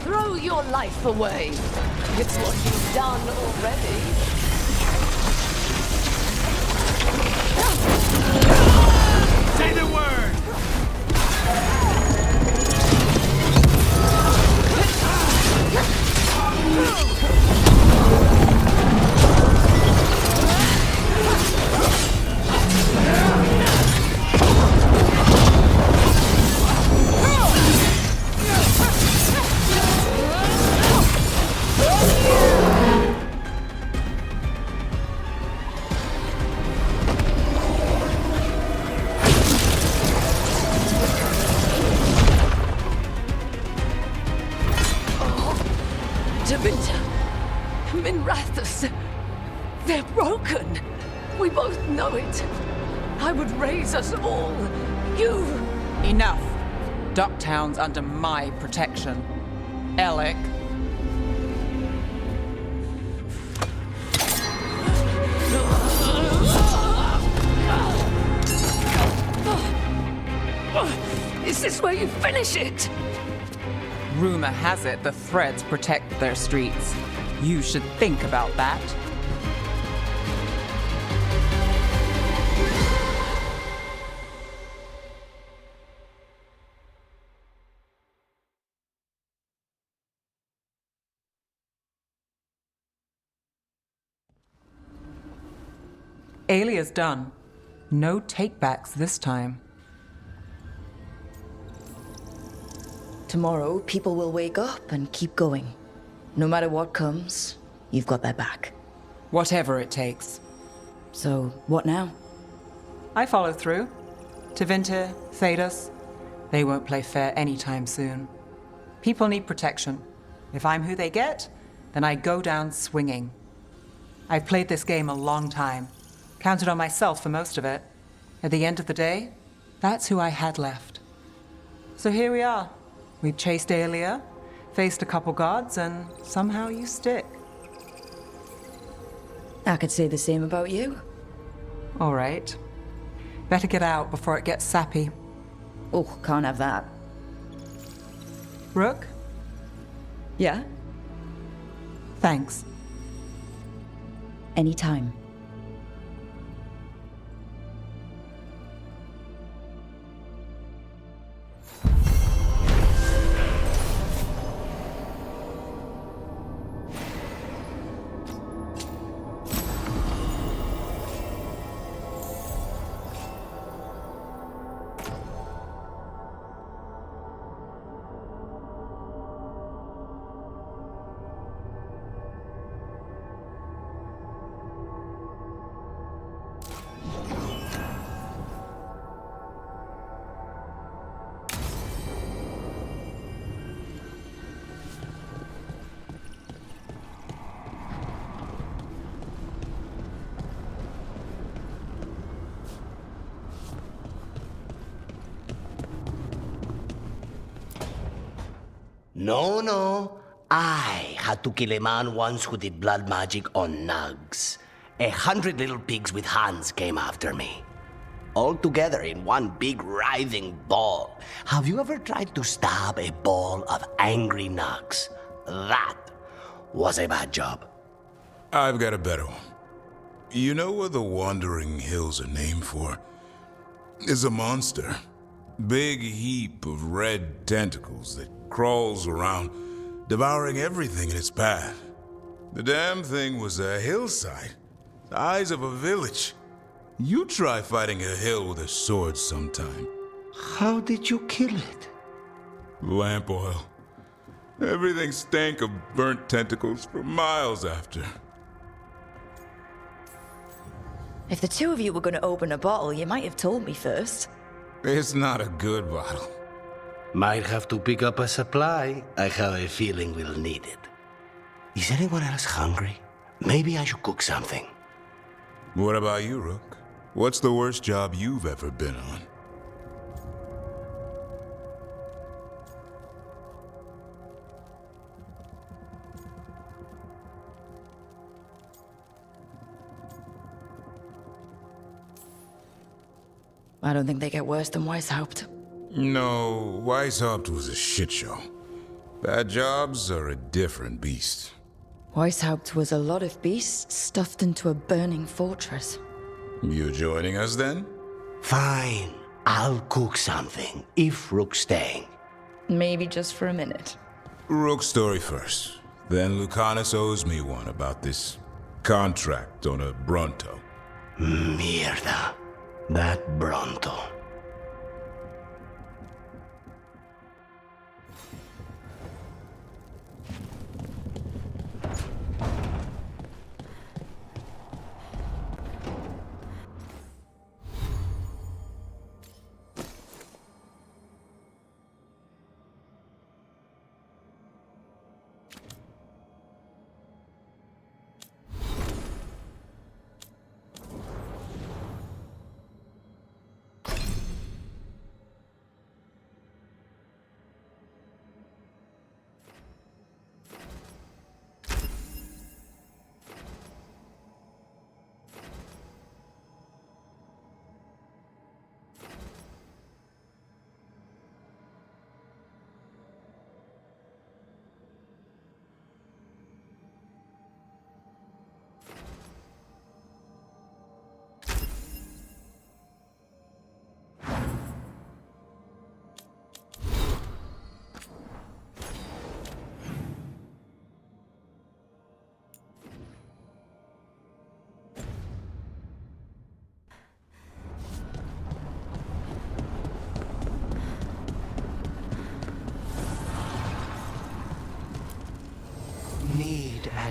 Throw your life away. It's what you've done already. Say the word! I would raise us all. You... Enough. Ducktown's under my protection. Alec. Is this where you finish it? Rumor has it the Threads protect their streets. You should think about that. Alia's done. No takebacks this time. Tomorrow, people will wake up and keep going. No matter what comes, you've got their back. Whatever it takes. So, what now? I follow through. Tevinter, Thedas, they won't play fair anytime soon. People need protection. If I'm who they get, then I go down swinging. I've played this game a long time. Counted on myself for most of it. At the end of the day, that's who I had left. So here we are. We've chased Alia, faced a couple guards, and somehow you stick. I could say the same about you. All right. Better get out before it gets sappy. Oh, can't have that. Rook? Yeah? Thanks. Anytime. No. I had to kill a man once who did blood magic on nugs. 100 little pigs with hands came after me. All together in one big writhing ball. Have you ever tried to stab a ball of angry nugs? That was a bad job. I've got a better one. You know what the Wandering Hills are named for? It's a monster. Big heap of red tentacles that crawls around, devouring everything in its path. The damn thing was a hillside, the size of a village. You try fighting a hill with a sword sometime. How did you kill it? Lamp oil. Everything stank of burnt tentacles for miles after. If the two of you were going to open a bottle, you might have told me first. It's not a good bottle. Might have to pick up a supply. I have a feeling we'll need it. Is anyone else hungry? Maybe I should cook something. What about you, Rook? What's the worst job you've ever been on? I don't think they get worse than Weishaupt. No, Weishaupt was a shit show. Bad jobs are a different beast. Weishaupt was a lot of beasts stuffed into a burning fortress. You joining us then? Fine. I'll cook something, if Rook's staying. Maybe just for a minute. Rook's story first. Then Lucanus owes me one about this contract on a Bronto. Mierda. That Bronto.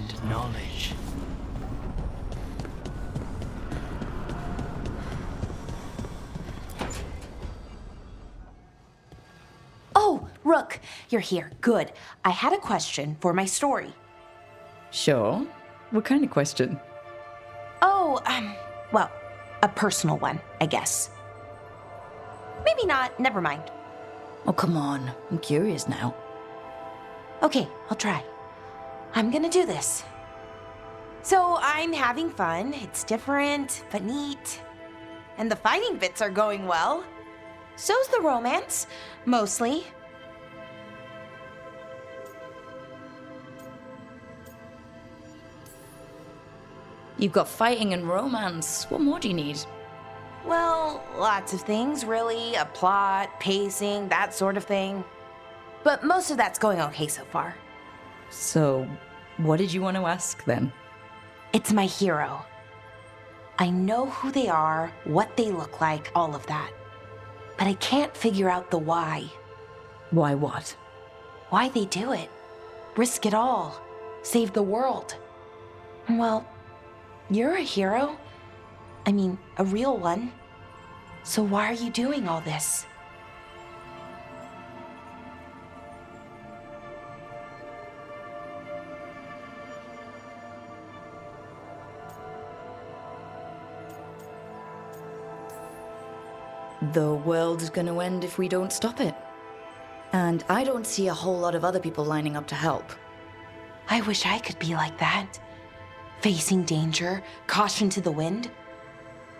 and knowledge. Oh, Rook, you're here. Good. I had a question for my story. Sure. What kind of question? Oh, well, a personal one, I guess. Maybe not. Never mind. Oh, come on. I'm curious now. Okay, I'll try. I'm gonna do this. So I'm having fun. It's different, but neat. And the fighting bits are going well. So's the romance, mostly. You've got fighting and romance. What more do you need? Well, lots of things, really. A plot, pacing, that sort of thing. But most of that's going okay so far. So, what did you want to ask then? It's my hero. I know who they are, what they look like, all of that. But I can't figure out the why. Why what? Why they do it. Risk it all. Save the world. Well, you're a hero. I mean, a real one. So why are you doing all this? The world's gonna end if we don't stop it. And I don't see a whole lot of other people lining up to help. I wish I could be like that. Facing danger, caution to the wind.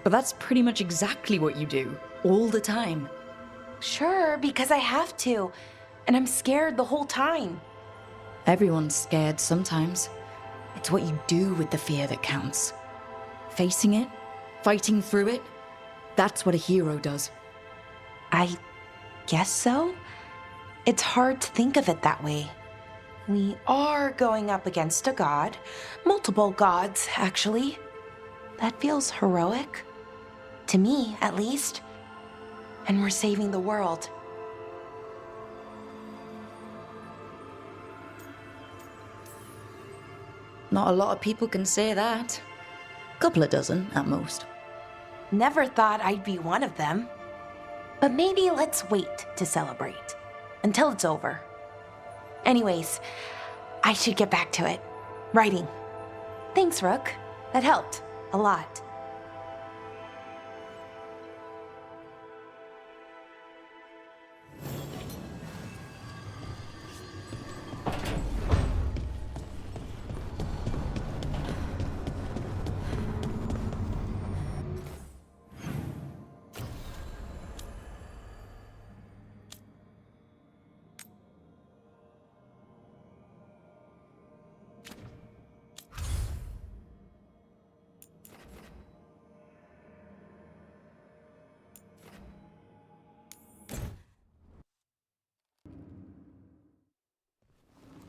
But that's pretty much exactly what you do, all the time. Sure, because I have to. And I'm scared the whole time. Everyone's scared sometimes. It's what you do with the fear that counts. Facing it, fighting through it, that's what a hero does. I guess so. It's hard to think of it that way. We are going up against a god. Multiple gods, actually. That feels heroic. To me, at least. And we're saving the world. Not a lot of people can say that. Couple of dozen, at most. Never thought I'd be one of them. But maybe let's wait to celebrate. Until it's over. Anyways, I should get back to it. Writing. Thanks, Rook. That helped. A lot.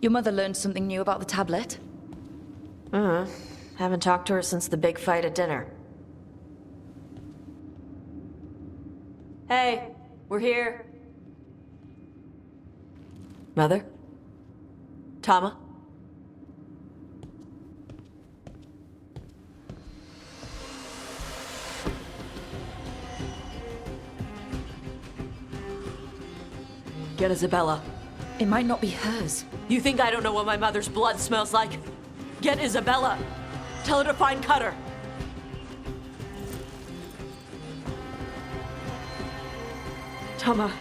Your mother learned something new about the tablet? Haven't talked to her since the big fight at dinner. Hey, we're here. Mother? Tama? Get Isabella. It might not be hers. You think I don't know what my mother's blood smells like? Get Isabella. Tell her to find Cutter. Tama.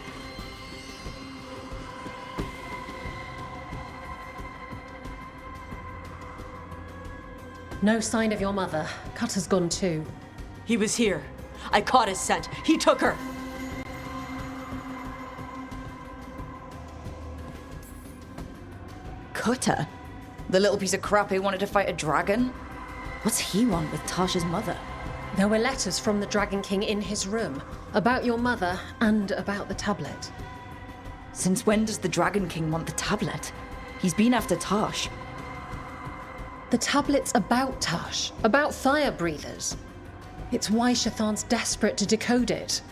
No sign of your mother. Cutter's gone too. He was here. I caught his scent. He took her. Cutter? The little piece of crap who wanted to fight a dragon? What's he want with Tasha's mother? There were letters from the Dragon King in his room about your mother and about the tablet. Since when does the Dragon King want the tablet? He's been after Tash. The tablet's about Tash, about fire breathers. It's why Shathan's desperate to decode it.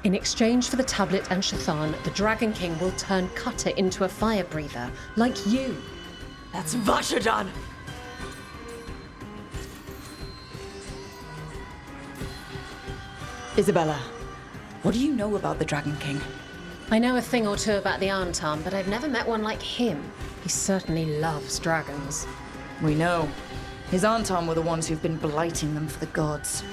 In exchange for the tablet and Shathan, the Dragon King will turn Cutter into a fire breather, like you. That's Vashadan! Isabella, what do you know about the Dragon King? I know a thing or two about the Arntam, but I've never met one like him. He certainly loves dragons. We know. His Arntam were the ones who've been blighting them for the gods.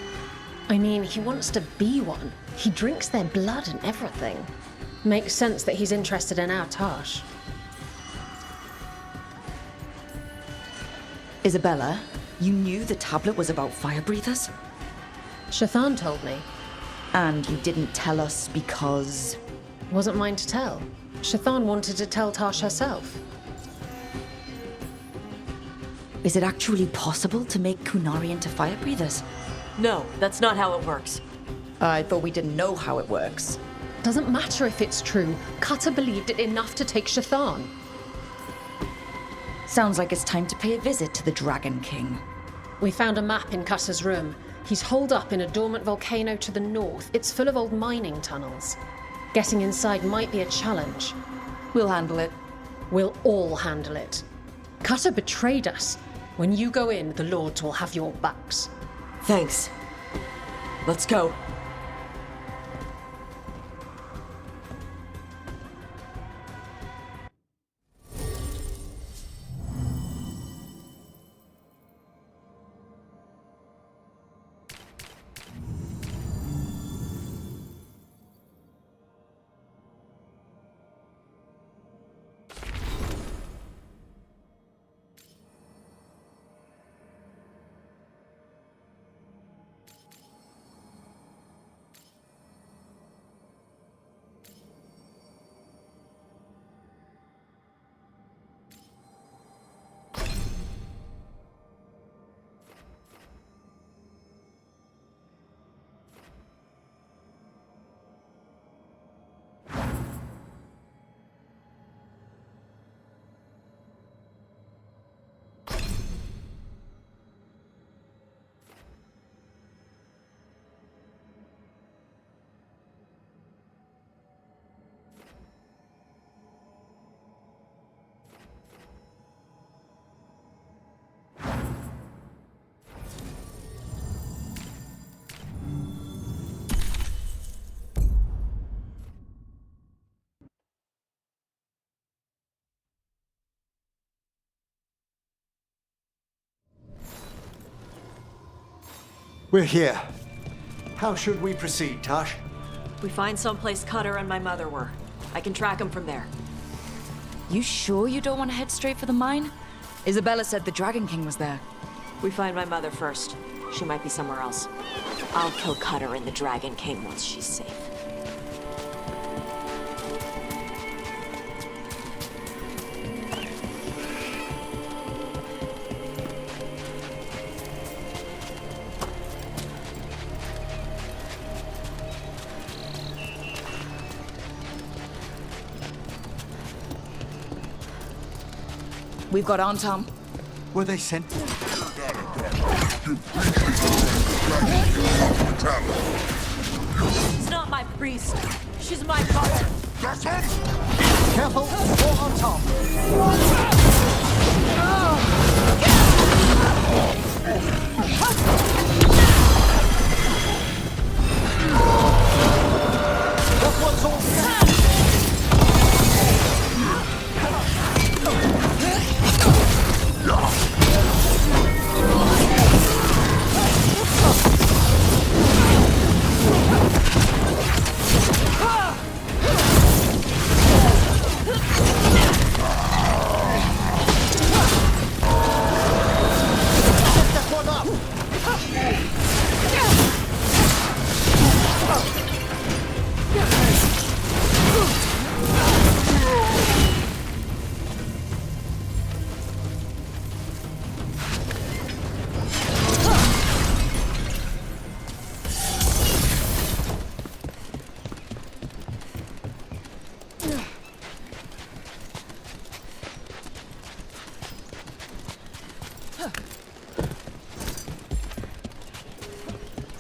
I mean, he wants to be one. He drinks their blood and everything. Makes sense that he's interested in our Tash. Isabella, you knew the tablet was about fire breathers? Shathan told me. And you didn't tell us because... Wasn't mine to tell. Shathan wanted to tell Tash herself. Is it actually possible to make Kunari into fire breathers? No, that's not how it works. I thought we didn't know how it works. Doesn't matter if it's true. Cutter believed it enough to take Shathan. Sounds like it's time to pay a visit to the Dragon King. We found a map in Cutter's room. He's holed up in a dormant volcano to the north. It's full of old mining tunnels. Getting inside might be a challenge. We'll handle it. We'll all handle it. Cutter betrayed us. When you go in, the Lords will have your backs. Thanks. Let's go. We're here. How should we proceed, Tash? We find someplace Cutter and my mother were. I can track them from there. You sure you don't want to head straight for the mine? Isabella said the Dragon King was there. We find my mother first. She might be somewhere else. I'll kill Cutter and the Dragon King once she's safe. We've got Arntam. Were they sent? It's not my priest. She's my mother. Careful, more on top. That one's all set.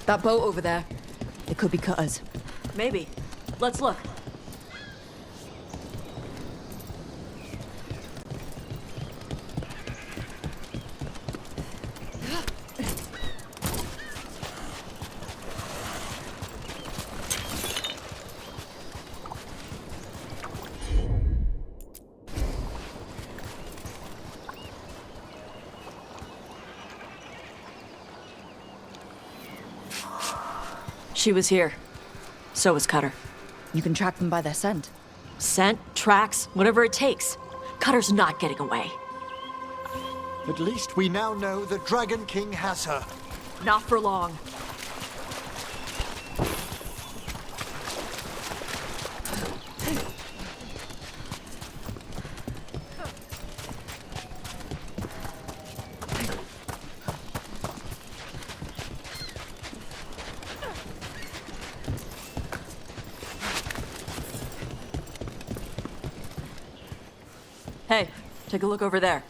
That boat over there. It could be Cutter's. Maybe. Let's look. She was here. So was Cutter. You can track them by their scent. Scent, tracks, whatever it takes. Cutter's not getting away. At least we now know the Dragon King has her. Not for long. Hey, take a look over there.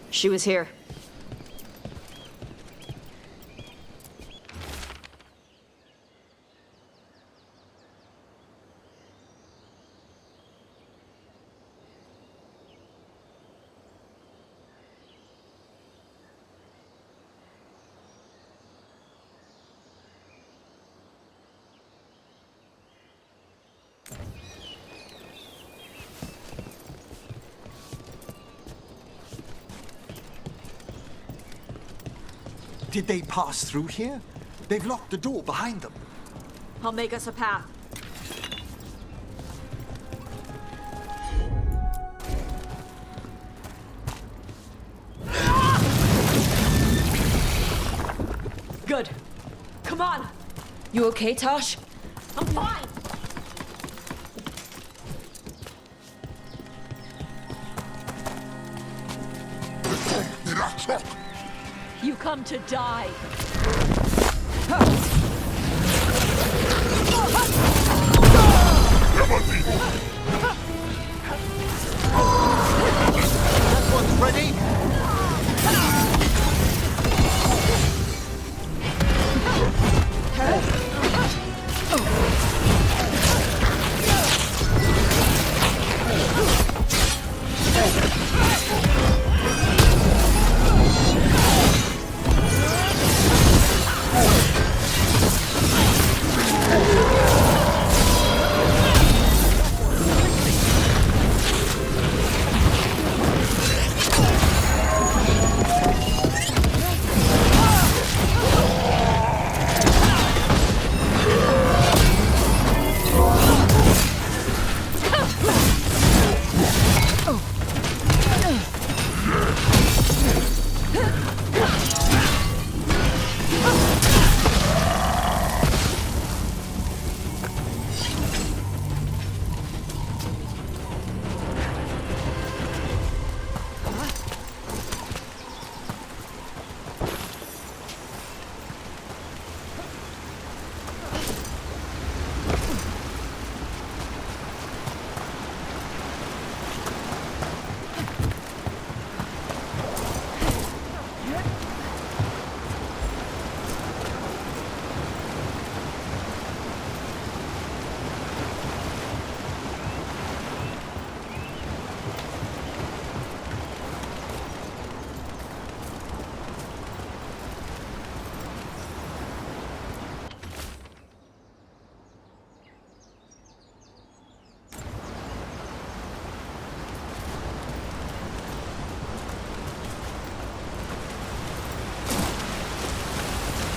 She was here. Did they pass through here? They've locked the door behind them. I'll make us a path. Good. Come on. You okay, Tosh? I'm fine. You come to die. That one's ready.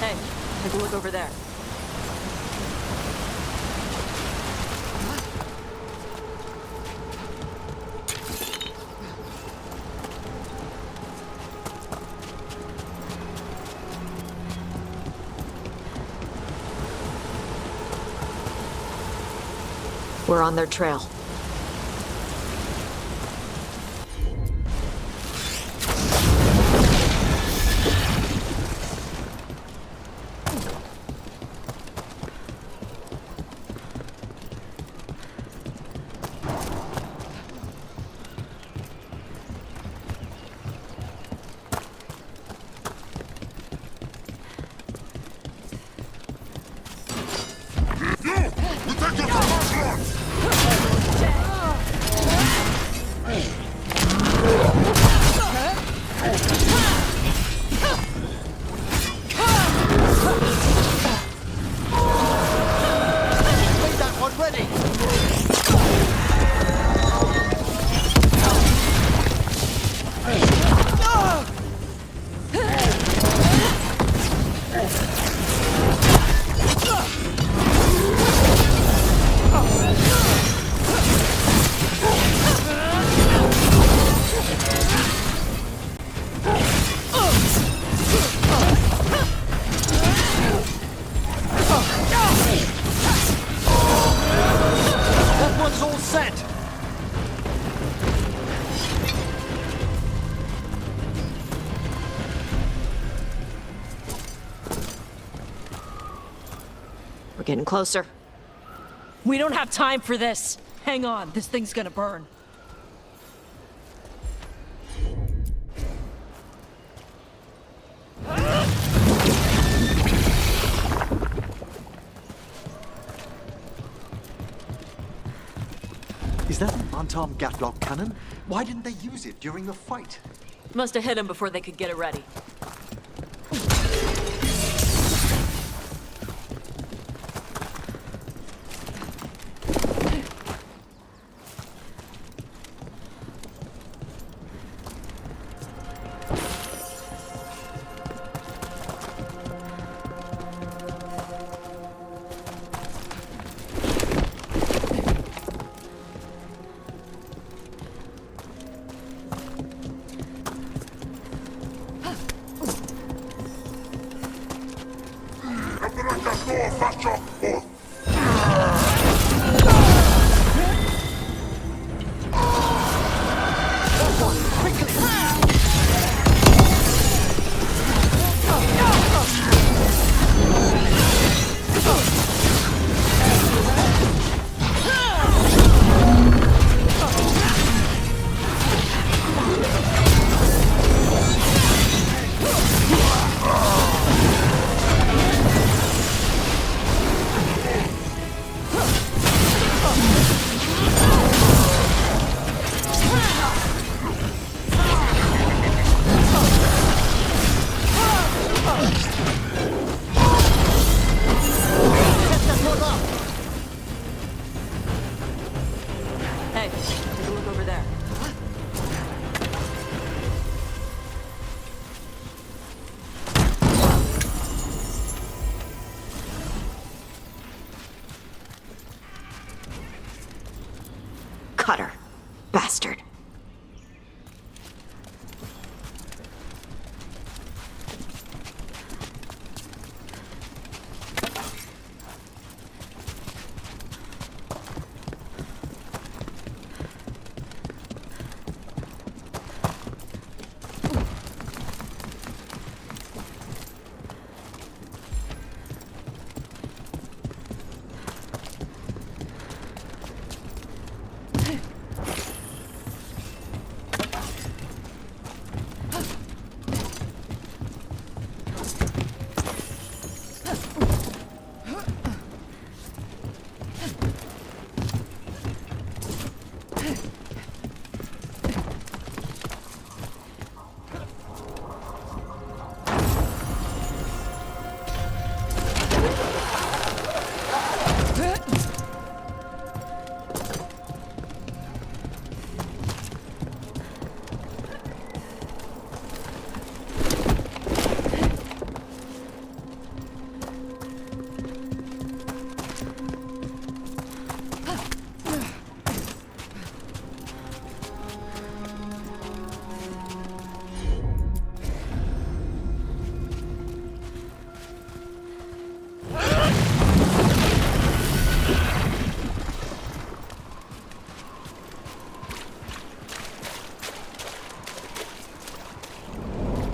Hey, take a look over there. We're on their trail. We're getting closer. We don't have time for this. Hang on, this thing's gonna burn. Is that an unarmed gatlock cannon? Why didn't they use it during the fight? Must have hit him before they could get it ready. Cutter. Bastard.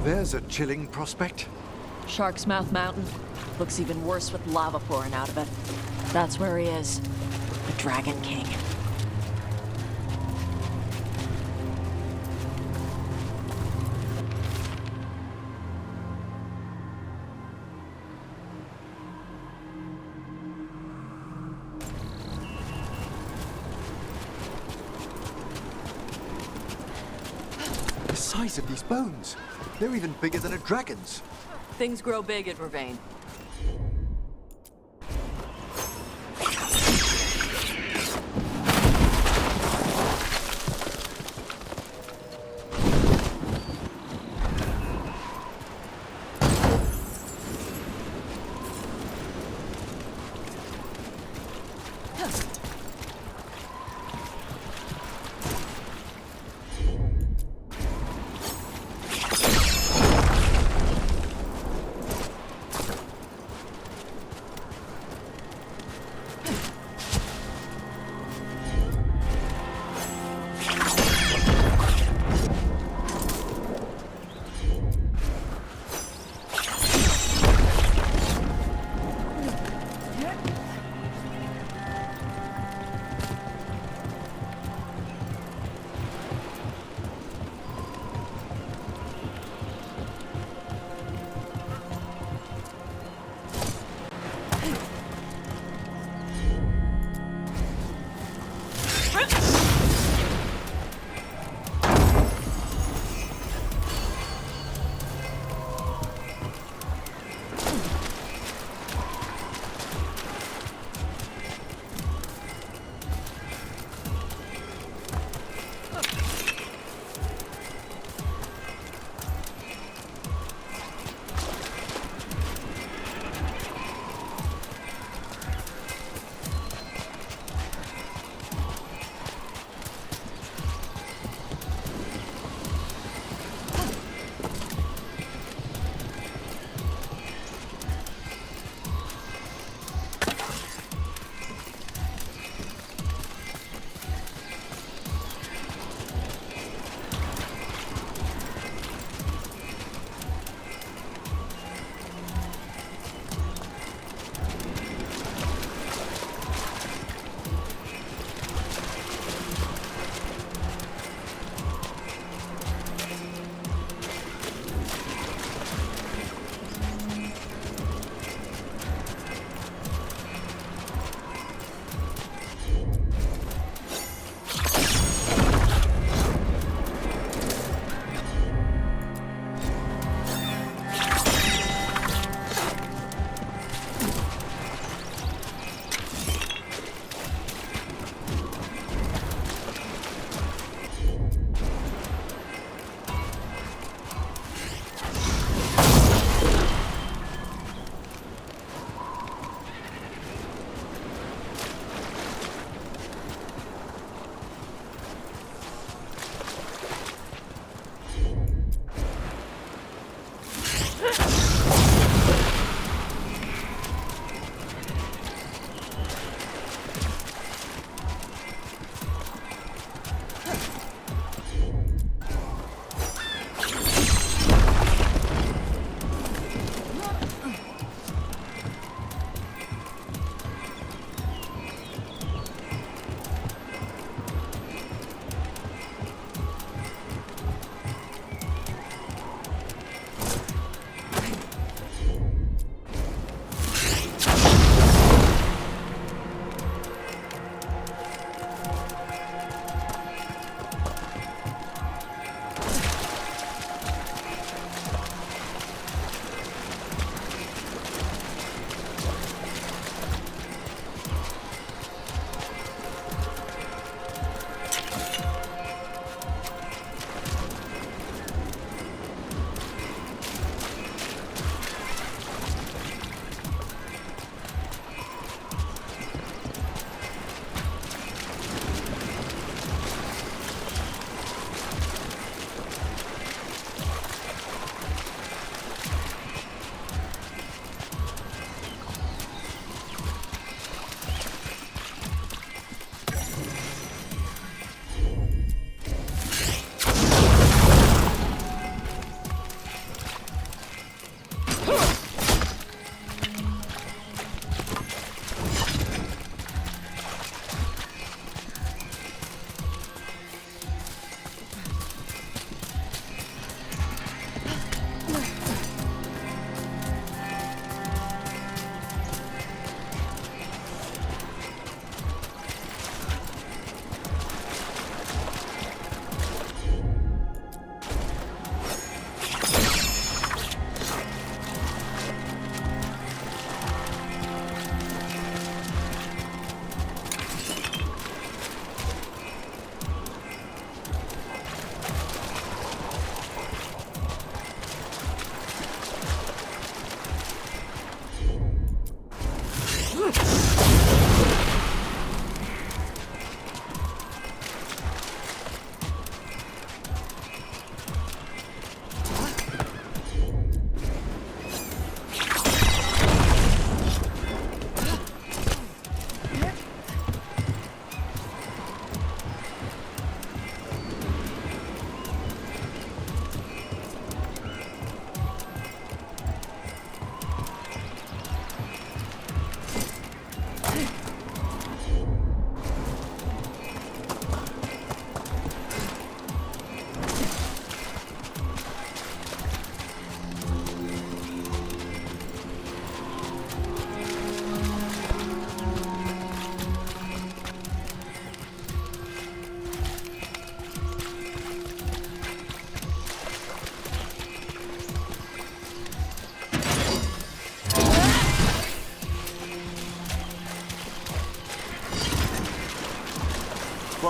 There's a chilling prospect. Shark's Mouth Mountain. Looks even worse with lava pouring out of it. That's where he is. The Dragon King. The size of these bones. They're even bigger than a dragon's. Things grow big at Ravane.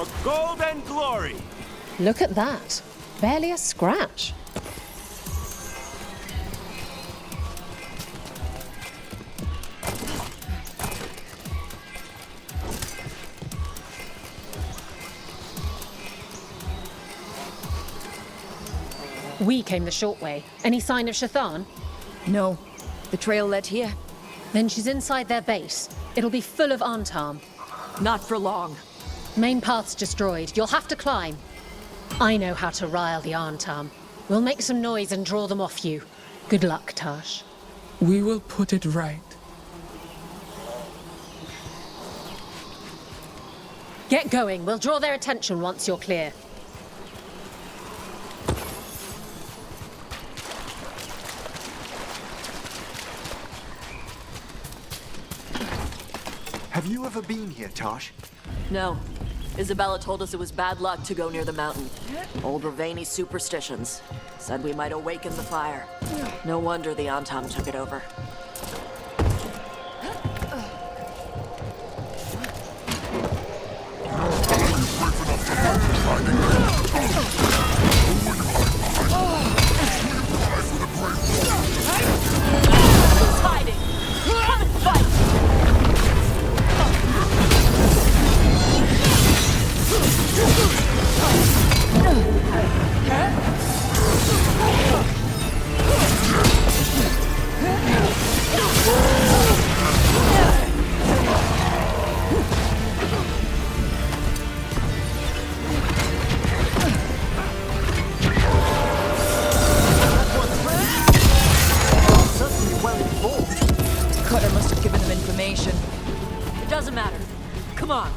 for gold and glory. Look at that. Barely a scratch. We came the short way. Any sign of Shathan? No. The trail led here. Then she's inside their base. It'll be full of Antarm. Not for long. Main path's destroyed. You'll have to climb. I know how to rile the Antarm. We'll make some noise and draw them off you. Good luck, Tash. We will put it right. Get going. We'll draw their attention once you're clear. Have you ever been here, Tosh? No. Isabella told us it was bad luck to go near the mountain. Old Ravani superstitions. Said we might awaken the fire. No wonder the Antam took it over. Who's hiding? Come and fight! Cutter must have given them information. It doesn't matter. Come on.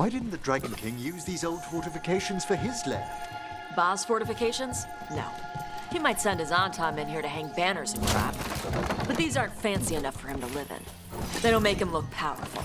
Why didn't the Dragon King use these old fortifications for his lair? Boss fortifications? No. He might send his Antom in here to hang banners and crap. But these aren't fancy enough for him to live in. They don't make him look powerful.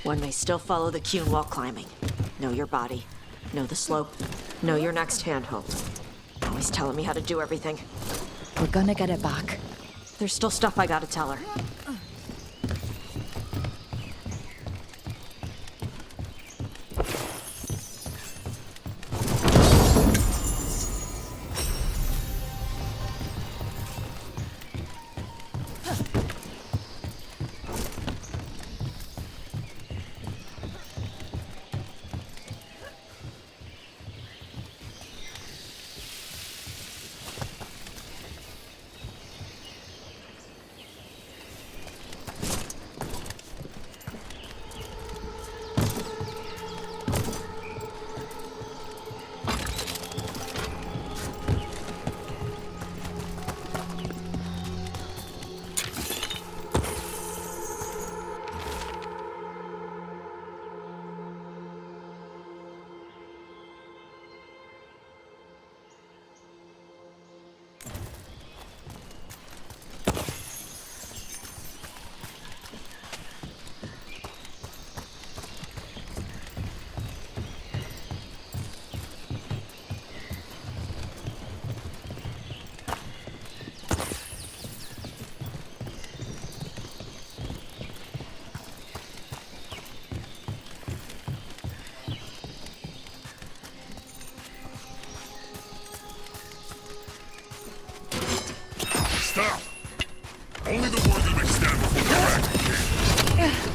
One may still follow the Cune while climbing. Know your body. Know the slope. Know your next handhold. Always telling me how to do everything. We're gonna get it back. There's still stuff I gotta tell her. Stop! Only the Warden may stand before the Dragon King.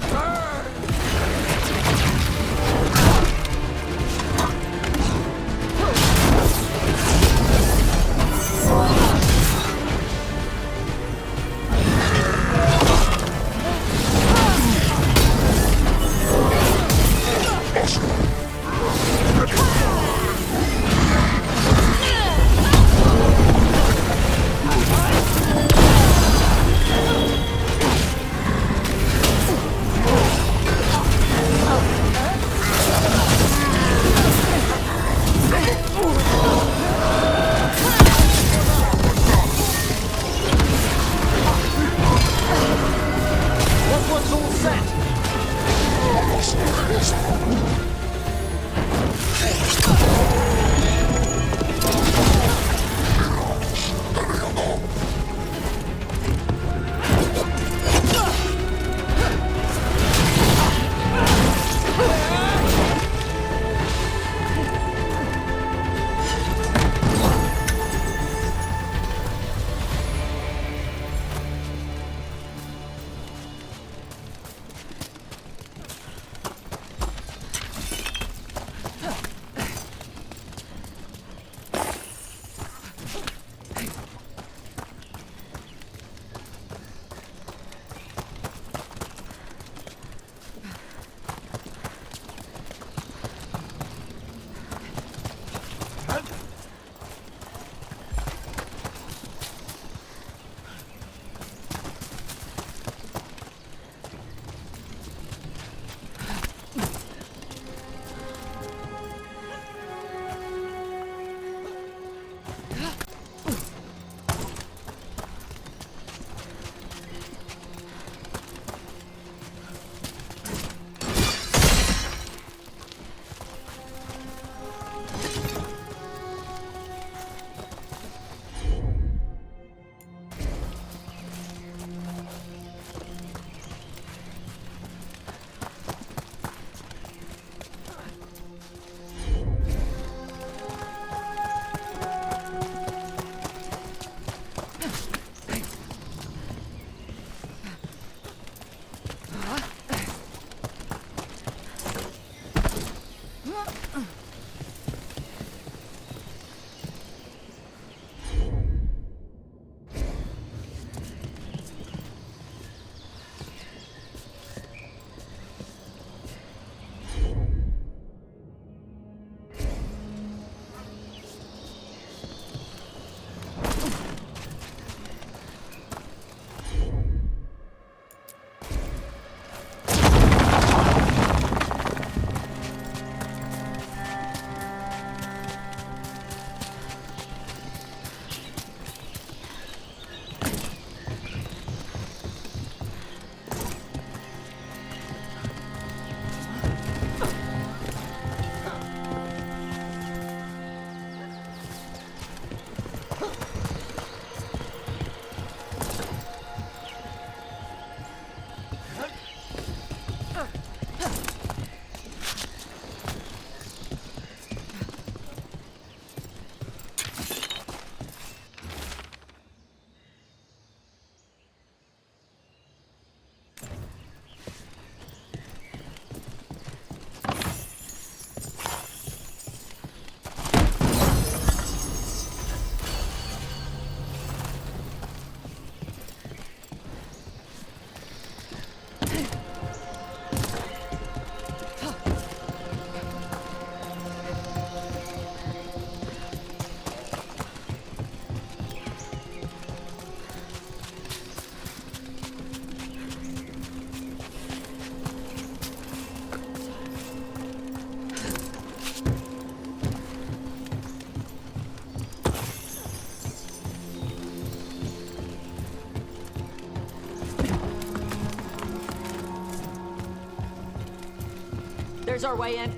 There's our way in.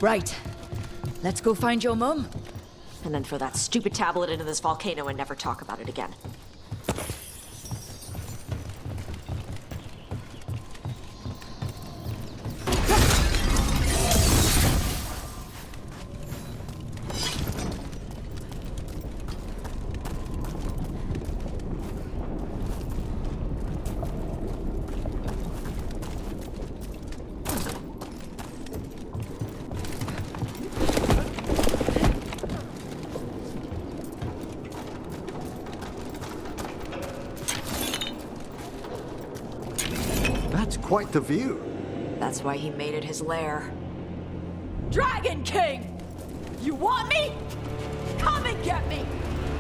Right. Let's go find your mum. And then throw that stupid tablet into this volcano and never talk about it again. That's quite the view. That's why he made it his lair. Dragon King! You want me? Come and get me!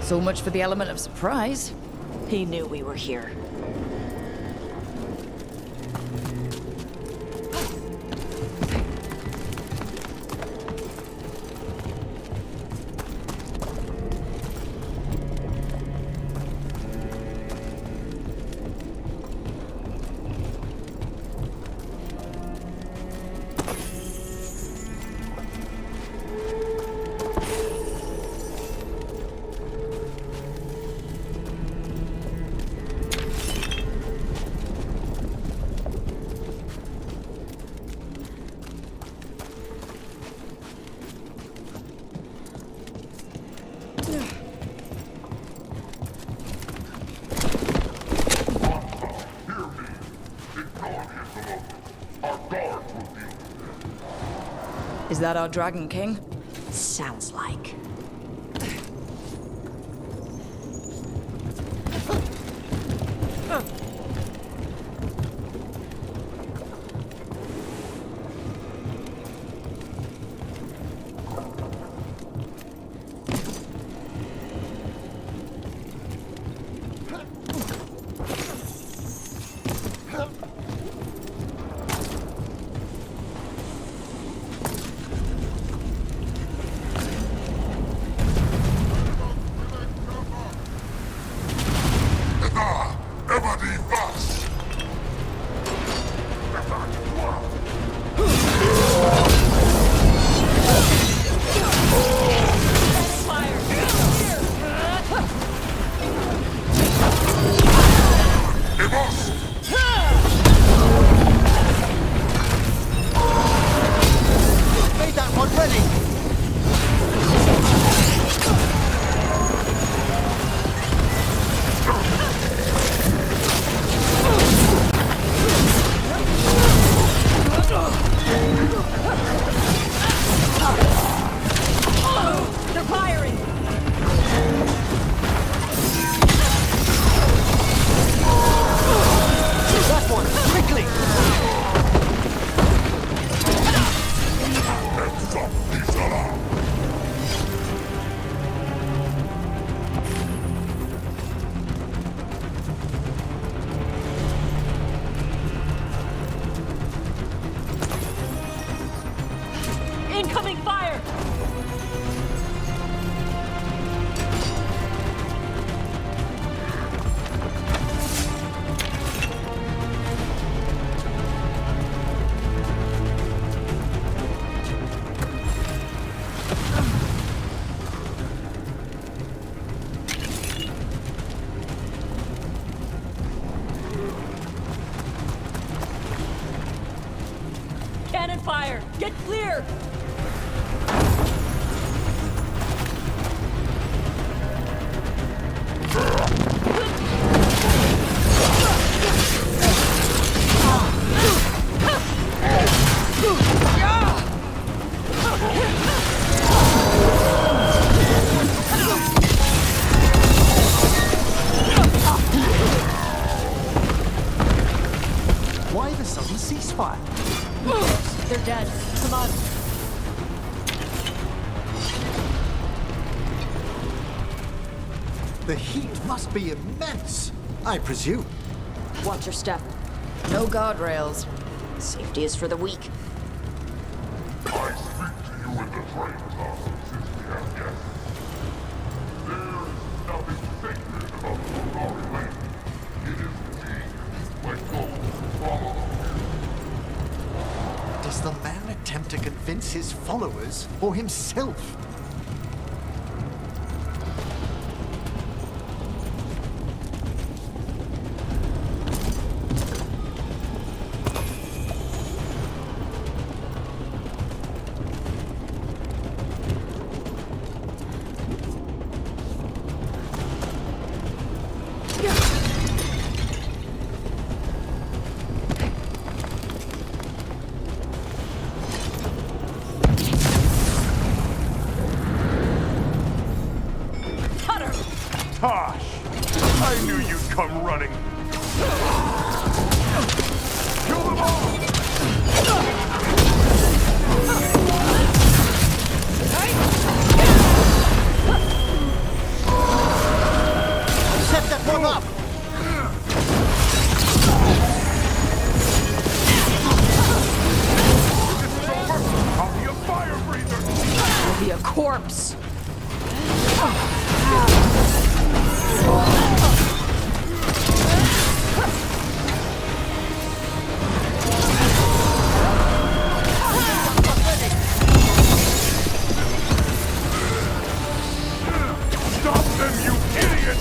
So much for the element of surprise. He knew we were here. Is that our Dragon King? Sounds like. Incoming fire! Cannon fire! Get clear! Why the sudden ceasefire? They're dead. Come on. The heat must be immense, I presume. Watch your step. No guardrails. Safety is for the weak. I speak to you in the train tunnel since we have guests. There is nothing sacred about the Solari land. It is indeed. Let go. Follow. Does the man attempt to his followers or himself. Tosh! I knew you'd come running. Kill them all! Set that one up! This is over! I'll be a fire breather! You'll be a corpse. Stop them, you idiot!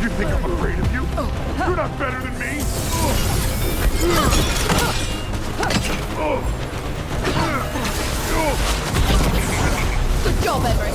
You think I'm afraid of you? You're not better than me! Good job, Everett.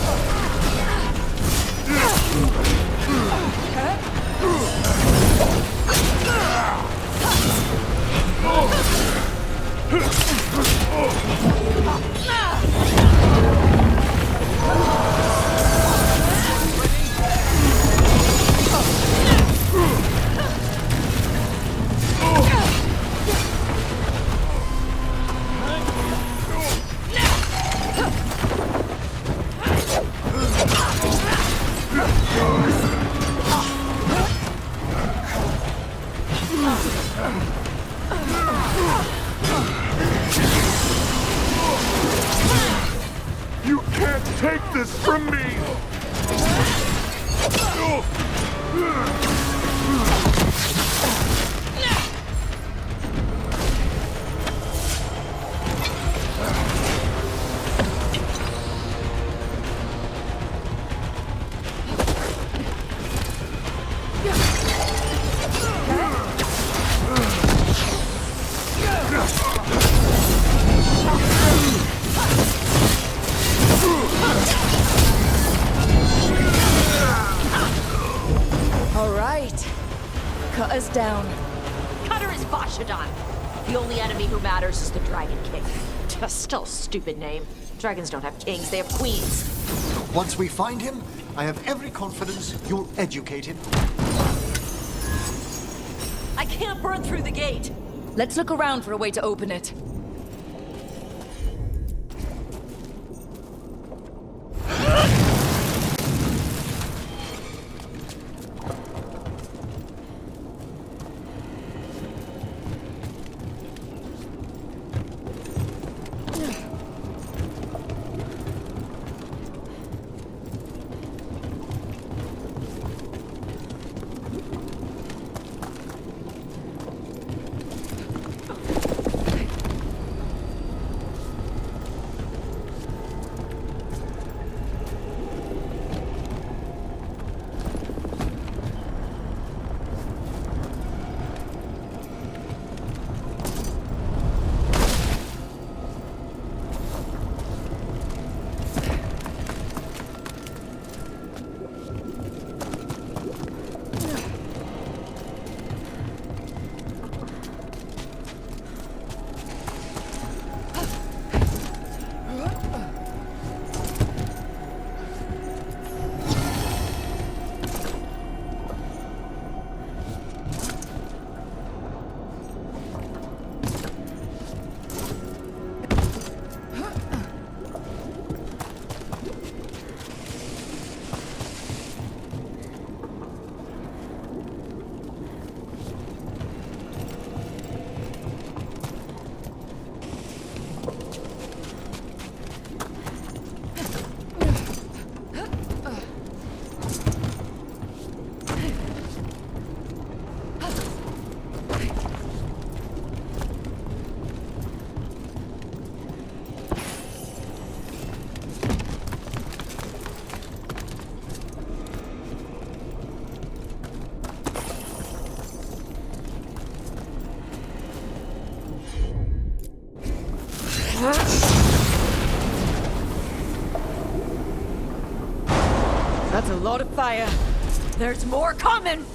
You can't take this from me! All right. Cut us down. Cutter is Vashadon. The only enemy who matters is the Dragon King. Still a stupid name. Dragons don't have kings, they have queens. Once we find him, I have every confidence you'll educate him. I can't burn through the gate. Let's look around for a way to open it. lot of fire. There's more coming!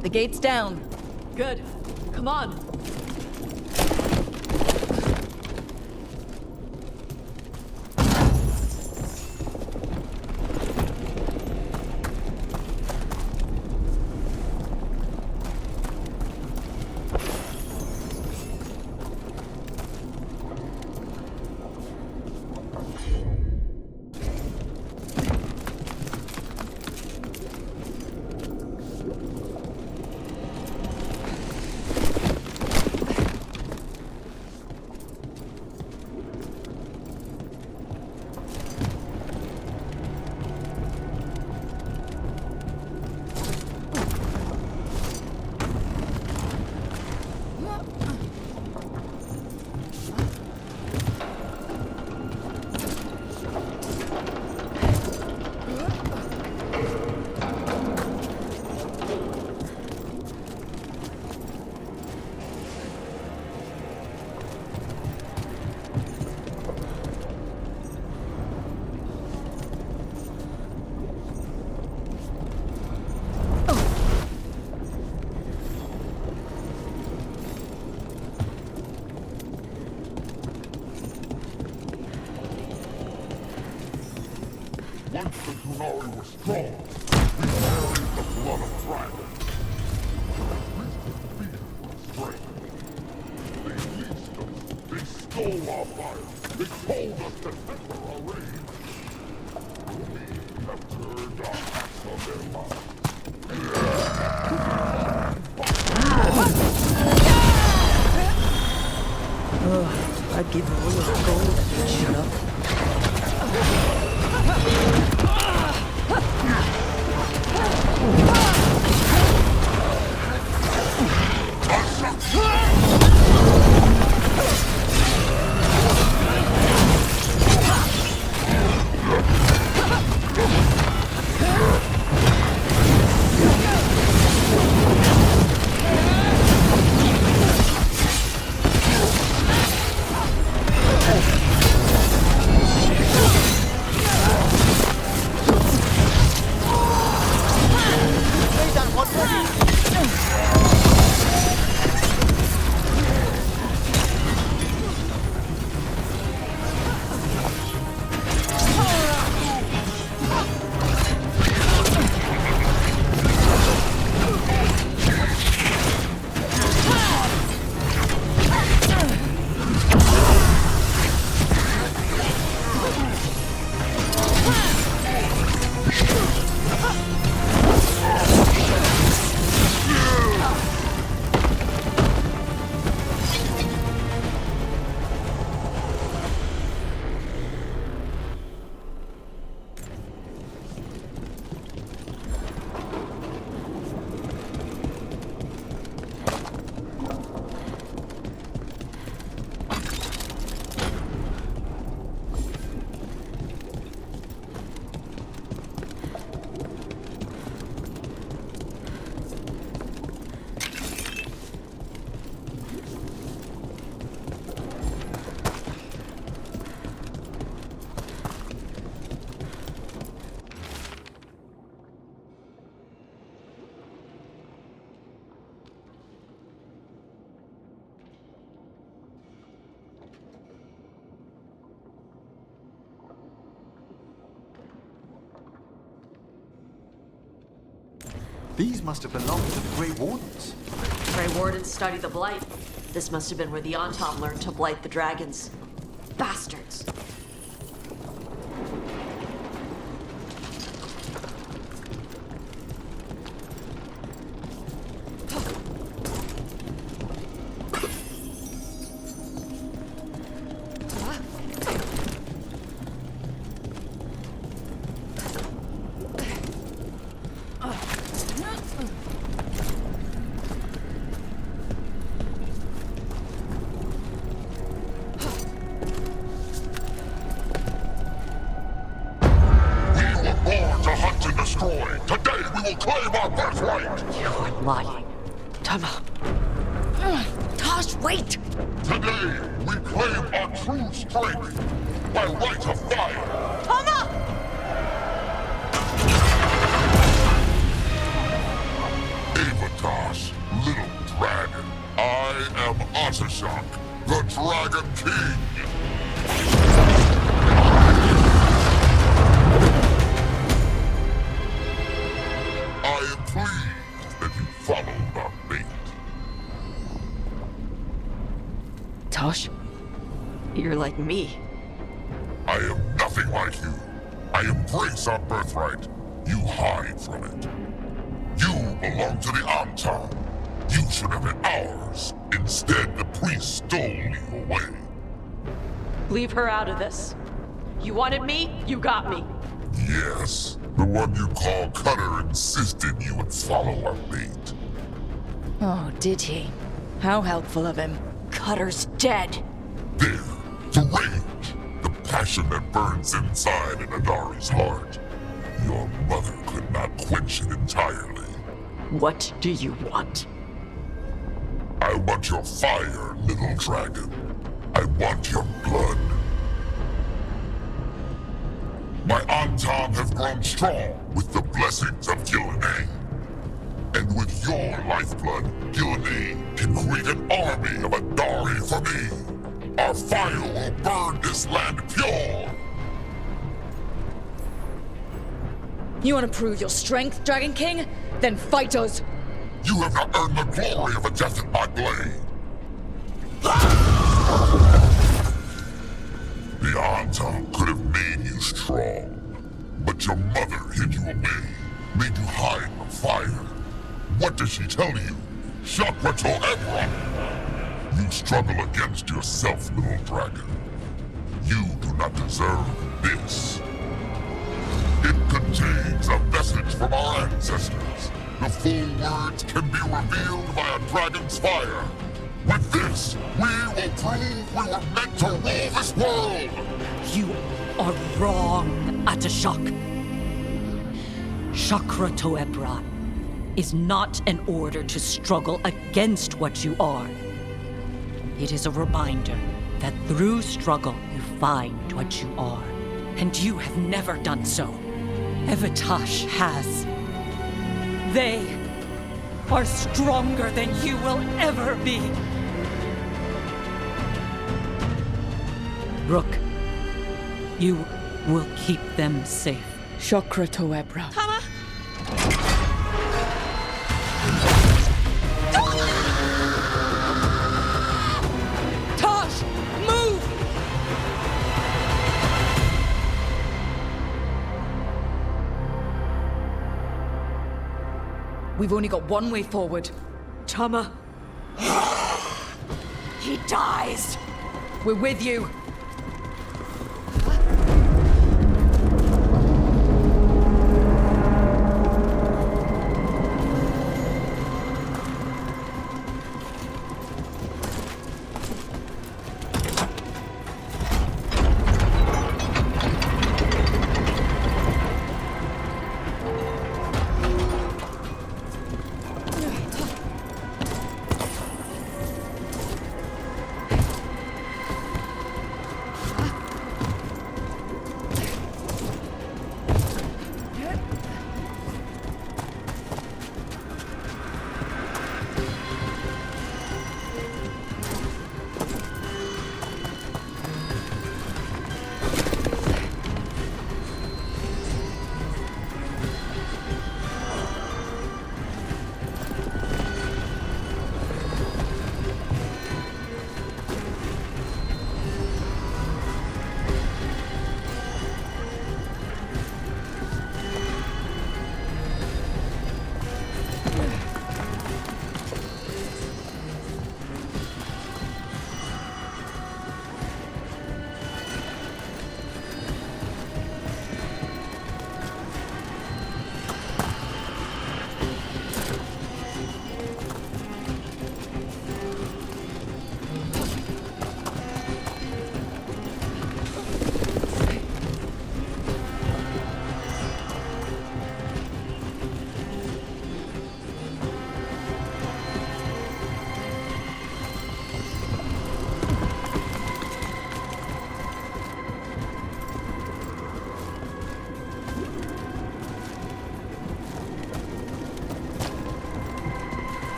The gate's down. Good. Come on. Once the Kunari were strong, we buried the blood of dragons. We defeated with strength. They leased us. They stole our fire. They told us to temper our rage. We have turned our backs on their lives. I'd give all of gold to shut up. These must have belonged to the Grey Wardens. Grey Wardens study the Blight. This must have been where the Antom learned to blight the dragons. Bastards. By right of fire! Tama! Tosh, little dragon. I am Atashak, the Dragon King. I am pleased that you followed our bait. Tosh, you're like me. I am nothing like you. I embrace our birthright. You hide from it. You belong to the Antam. You should have been ours. Instead, the priest stole you away. Leave her out of this. You wanted me, you got me. Yes, the one you call Cutter insisted you would follow our bait. Oh, did he? How helpful of him. Cutter's dead. There, the rage, the passion that burns inside Adari's heart. Your mother could not quench it entirely. What do you want? I want your fire, little dragon. I want your blood. My Antam have grown strong with the blessings of Gillenay. And with your lifeblood, Gillenay can create an army of Adari for me. Our fire will burn this land pure. You want to prove your strength, Dragon King? Then fight us! You have not earned the glory of a death at my blade. The Antam could have made you strong, but your mother hid you away, made you hide the fire. What does she tell you? Chakra to Ebron! You struggle against yourself, little dragon. You do not deserve this. It contains a message from our ancestors. The full words can be revealed by a dragon's fire. With this, we will prove we were meant to rule this world! You are wrong, Atashak. Chakra to Ebron is not an order to struggle against what you are. It is a reminder that through struggle you find what you are. And you have never done so. Evatash has. They are stronger than you will ever be. Rook, you will keep them safe. Chakra to Ebron. Tama! Tosh, move! We've only got one way forward. Tama. He dies! We're with you.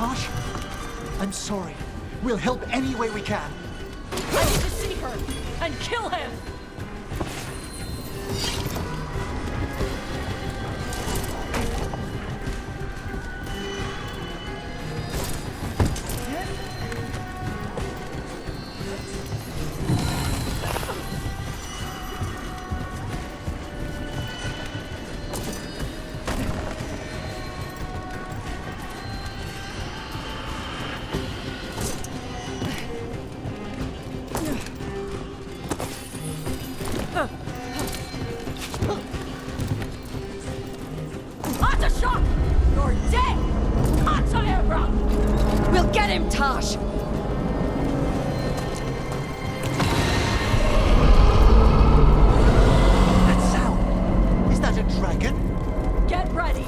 Tosh? I'm sorry. We'll help any way we can. I need to see her and kill him! We'll get him, Tosh! That sound! Is that a dragon? Get ready!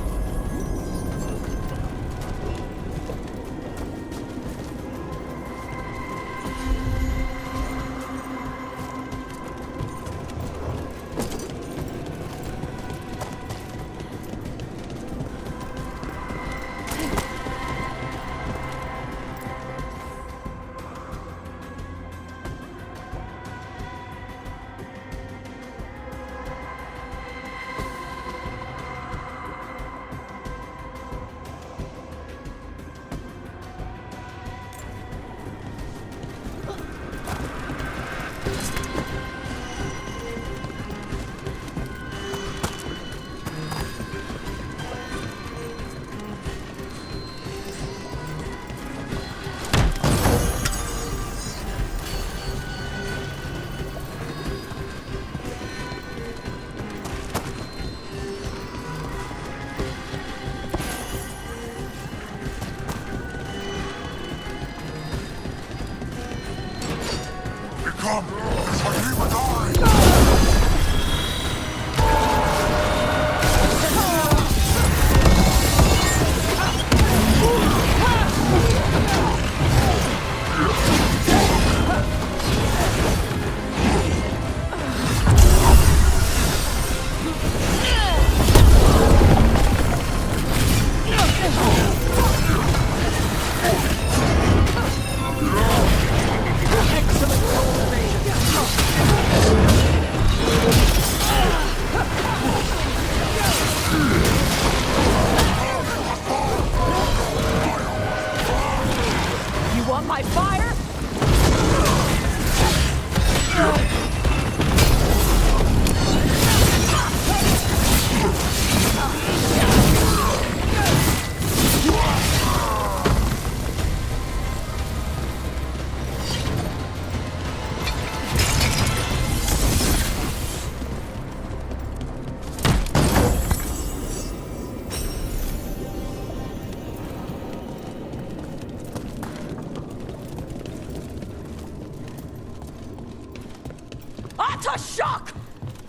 Shock!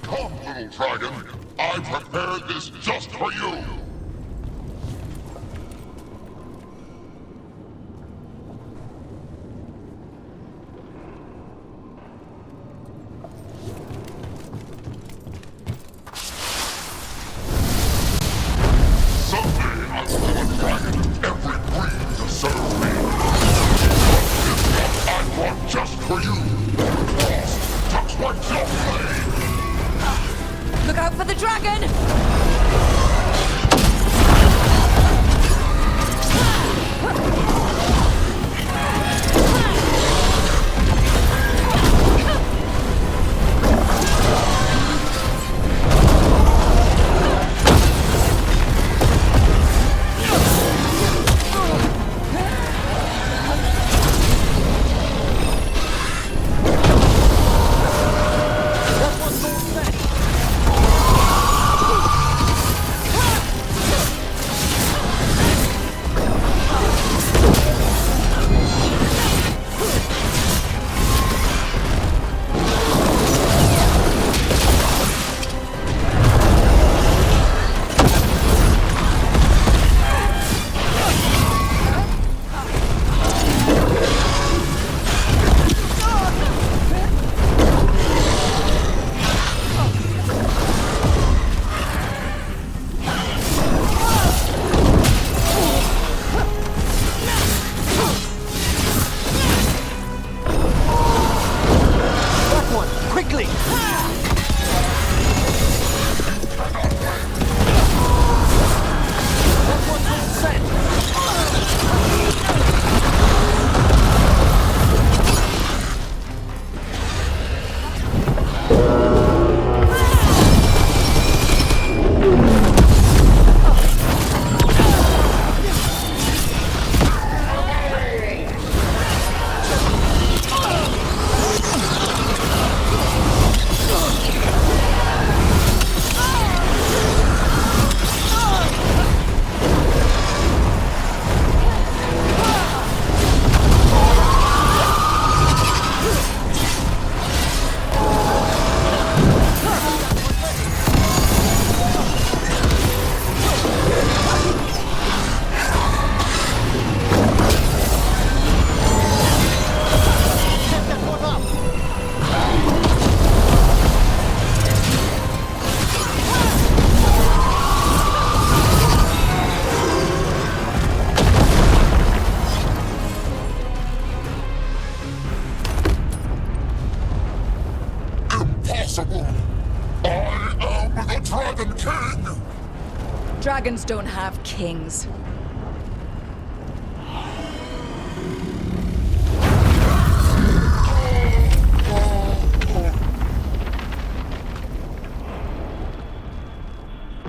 Come, little dragon. I prepared this just for you. Someday I will have a dragon in every breed to serve me. This one I brought just for you. Look out for the dragon! Dragons don't have kings.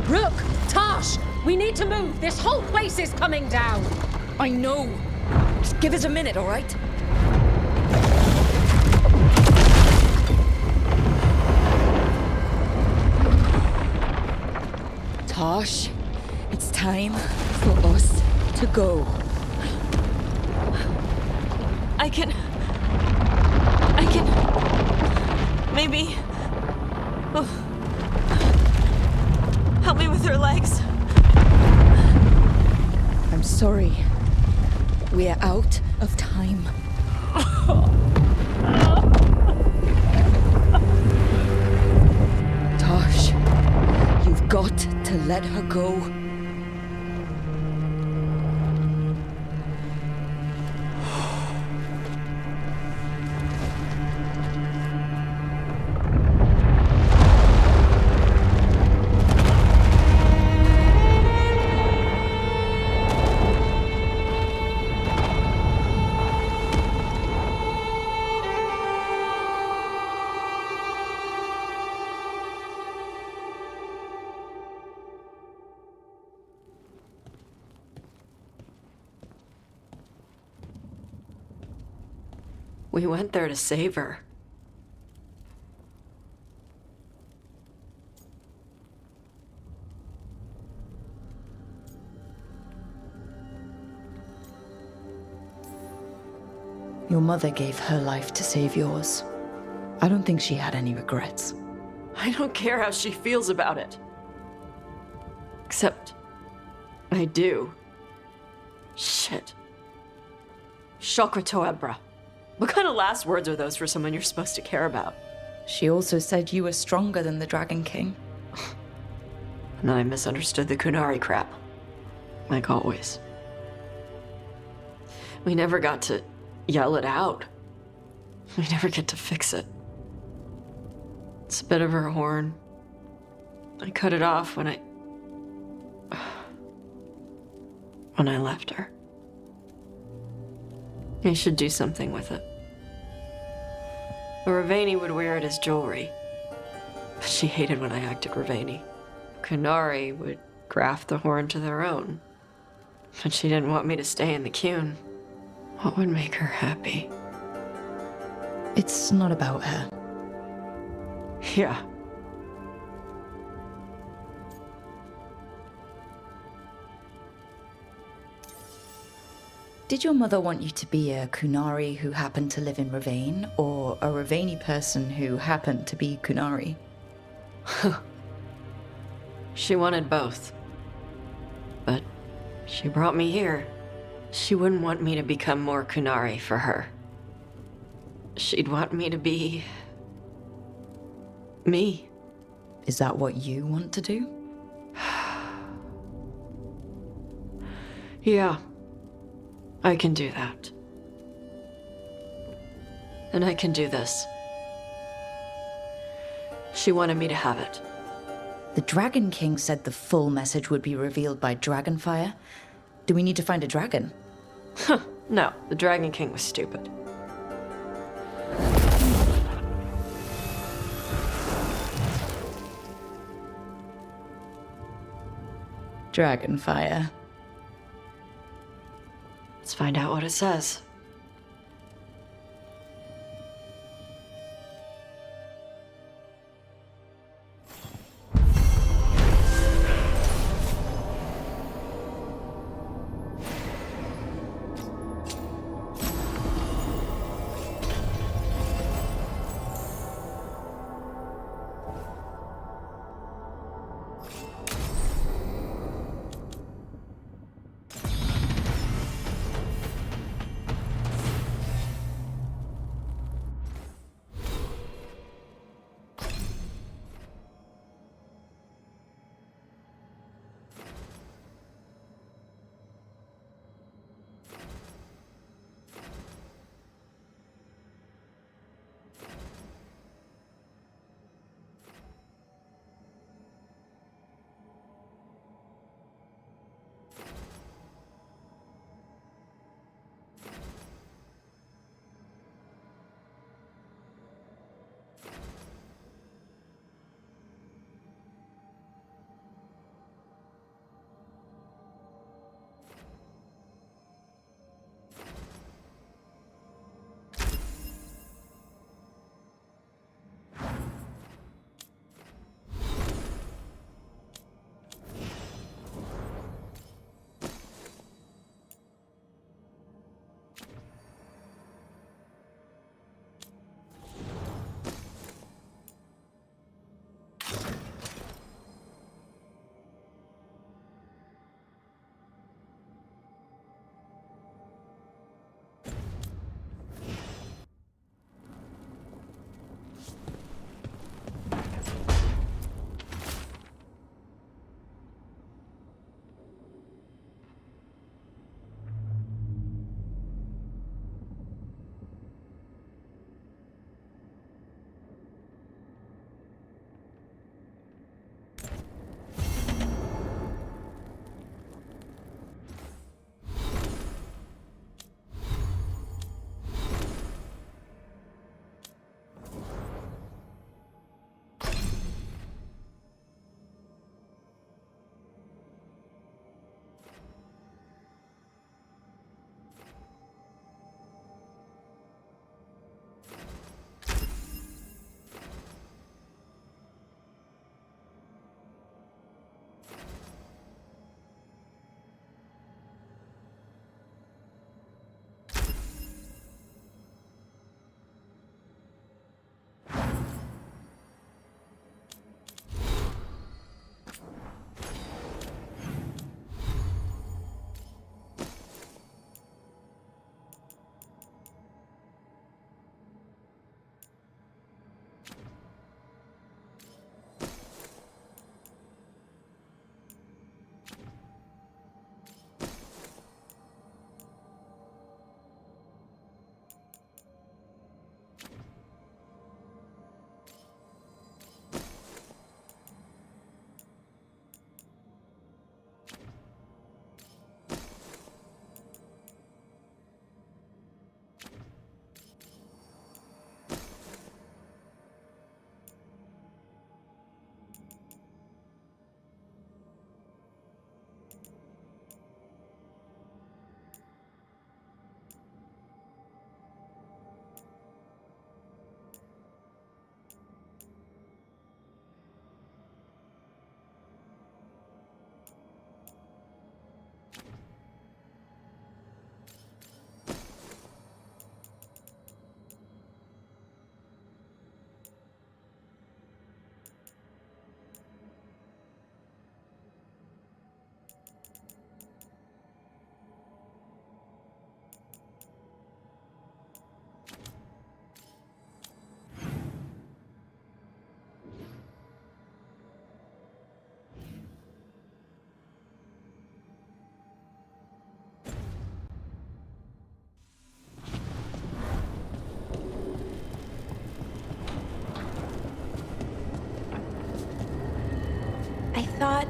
Rook! Tash! We need to move! This whole place is coming down! I know! Just give us a minute, alright? Tosh, it's time for us to go. I can... Maybe... Oh. Help me with her legs. I'm sorry. We're out of time. Tosh, you've got to let her go. We went there to save her. Your mother gave her life to save yours. I don't think she had any regrets. I don't care how she feels about it. Except... I do. Shit. Shokrato Ebra. What kind of last words are those for someone you're supposed to care about? She also said you were stronger than the Dragon King. And then I misunderstood the Kunari crap. Like always. We never got to yell it out. We never get to fix it. It's a bit of her horn. I cut it off when I left her. I should do something with it. The Ravani would wear it as jewelry. But she hated when I acted Ravani. Kunari would graft the horn to their own. But she didn't want me to stay in the Qun. What would make her happy? It's not about her. Yeah. Did your mother want you to be a Kunari who happened to live in Ravane, or a Ravani person who happened to be Kunari? She wanted both. But she brought me here. She wouldn't want me to become more Kunari for her. She'd want me to be... me. Is that what you want to do? Yeah. I can do that. And I can do this. She wanted me to have it. The Dragon King said the full message would be revealed by Dragonfire. Do we need to find a dragon? No, the Dragon King was stupid. Dragonfire. Let's find out what it says.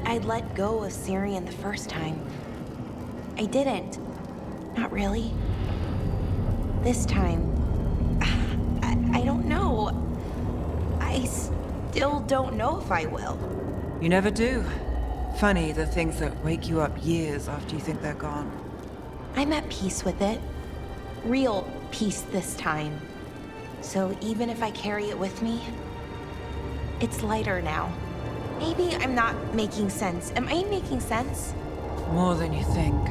I'd let go of Syrian the first time. I didn't. Not really. This time, I don't know. I still don't know if I will. You never do. Funny, the things that wake you up years after you think they're gone. I'm at peace with it. Real peace this time. So even if I carry it with me, it's lighter now. Maybe I'm not making sense. Am I making sense? More than you think.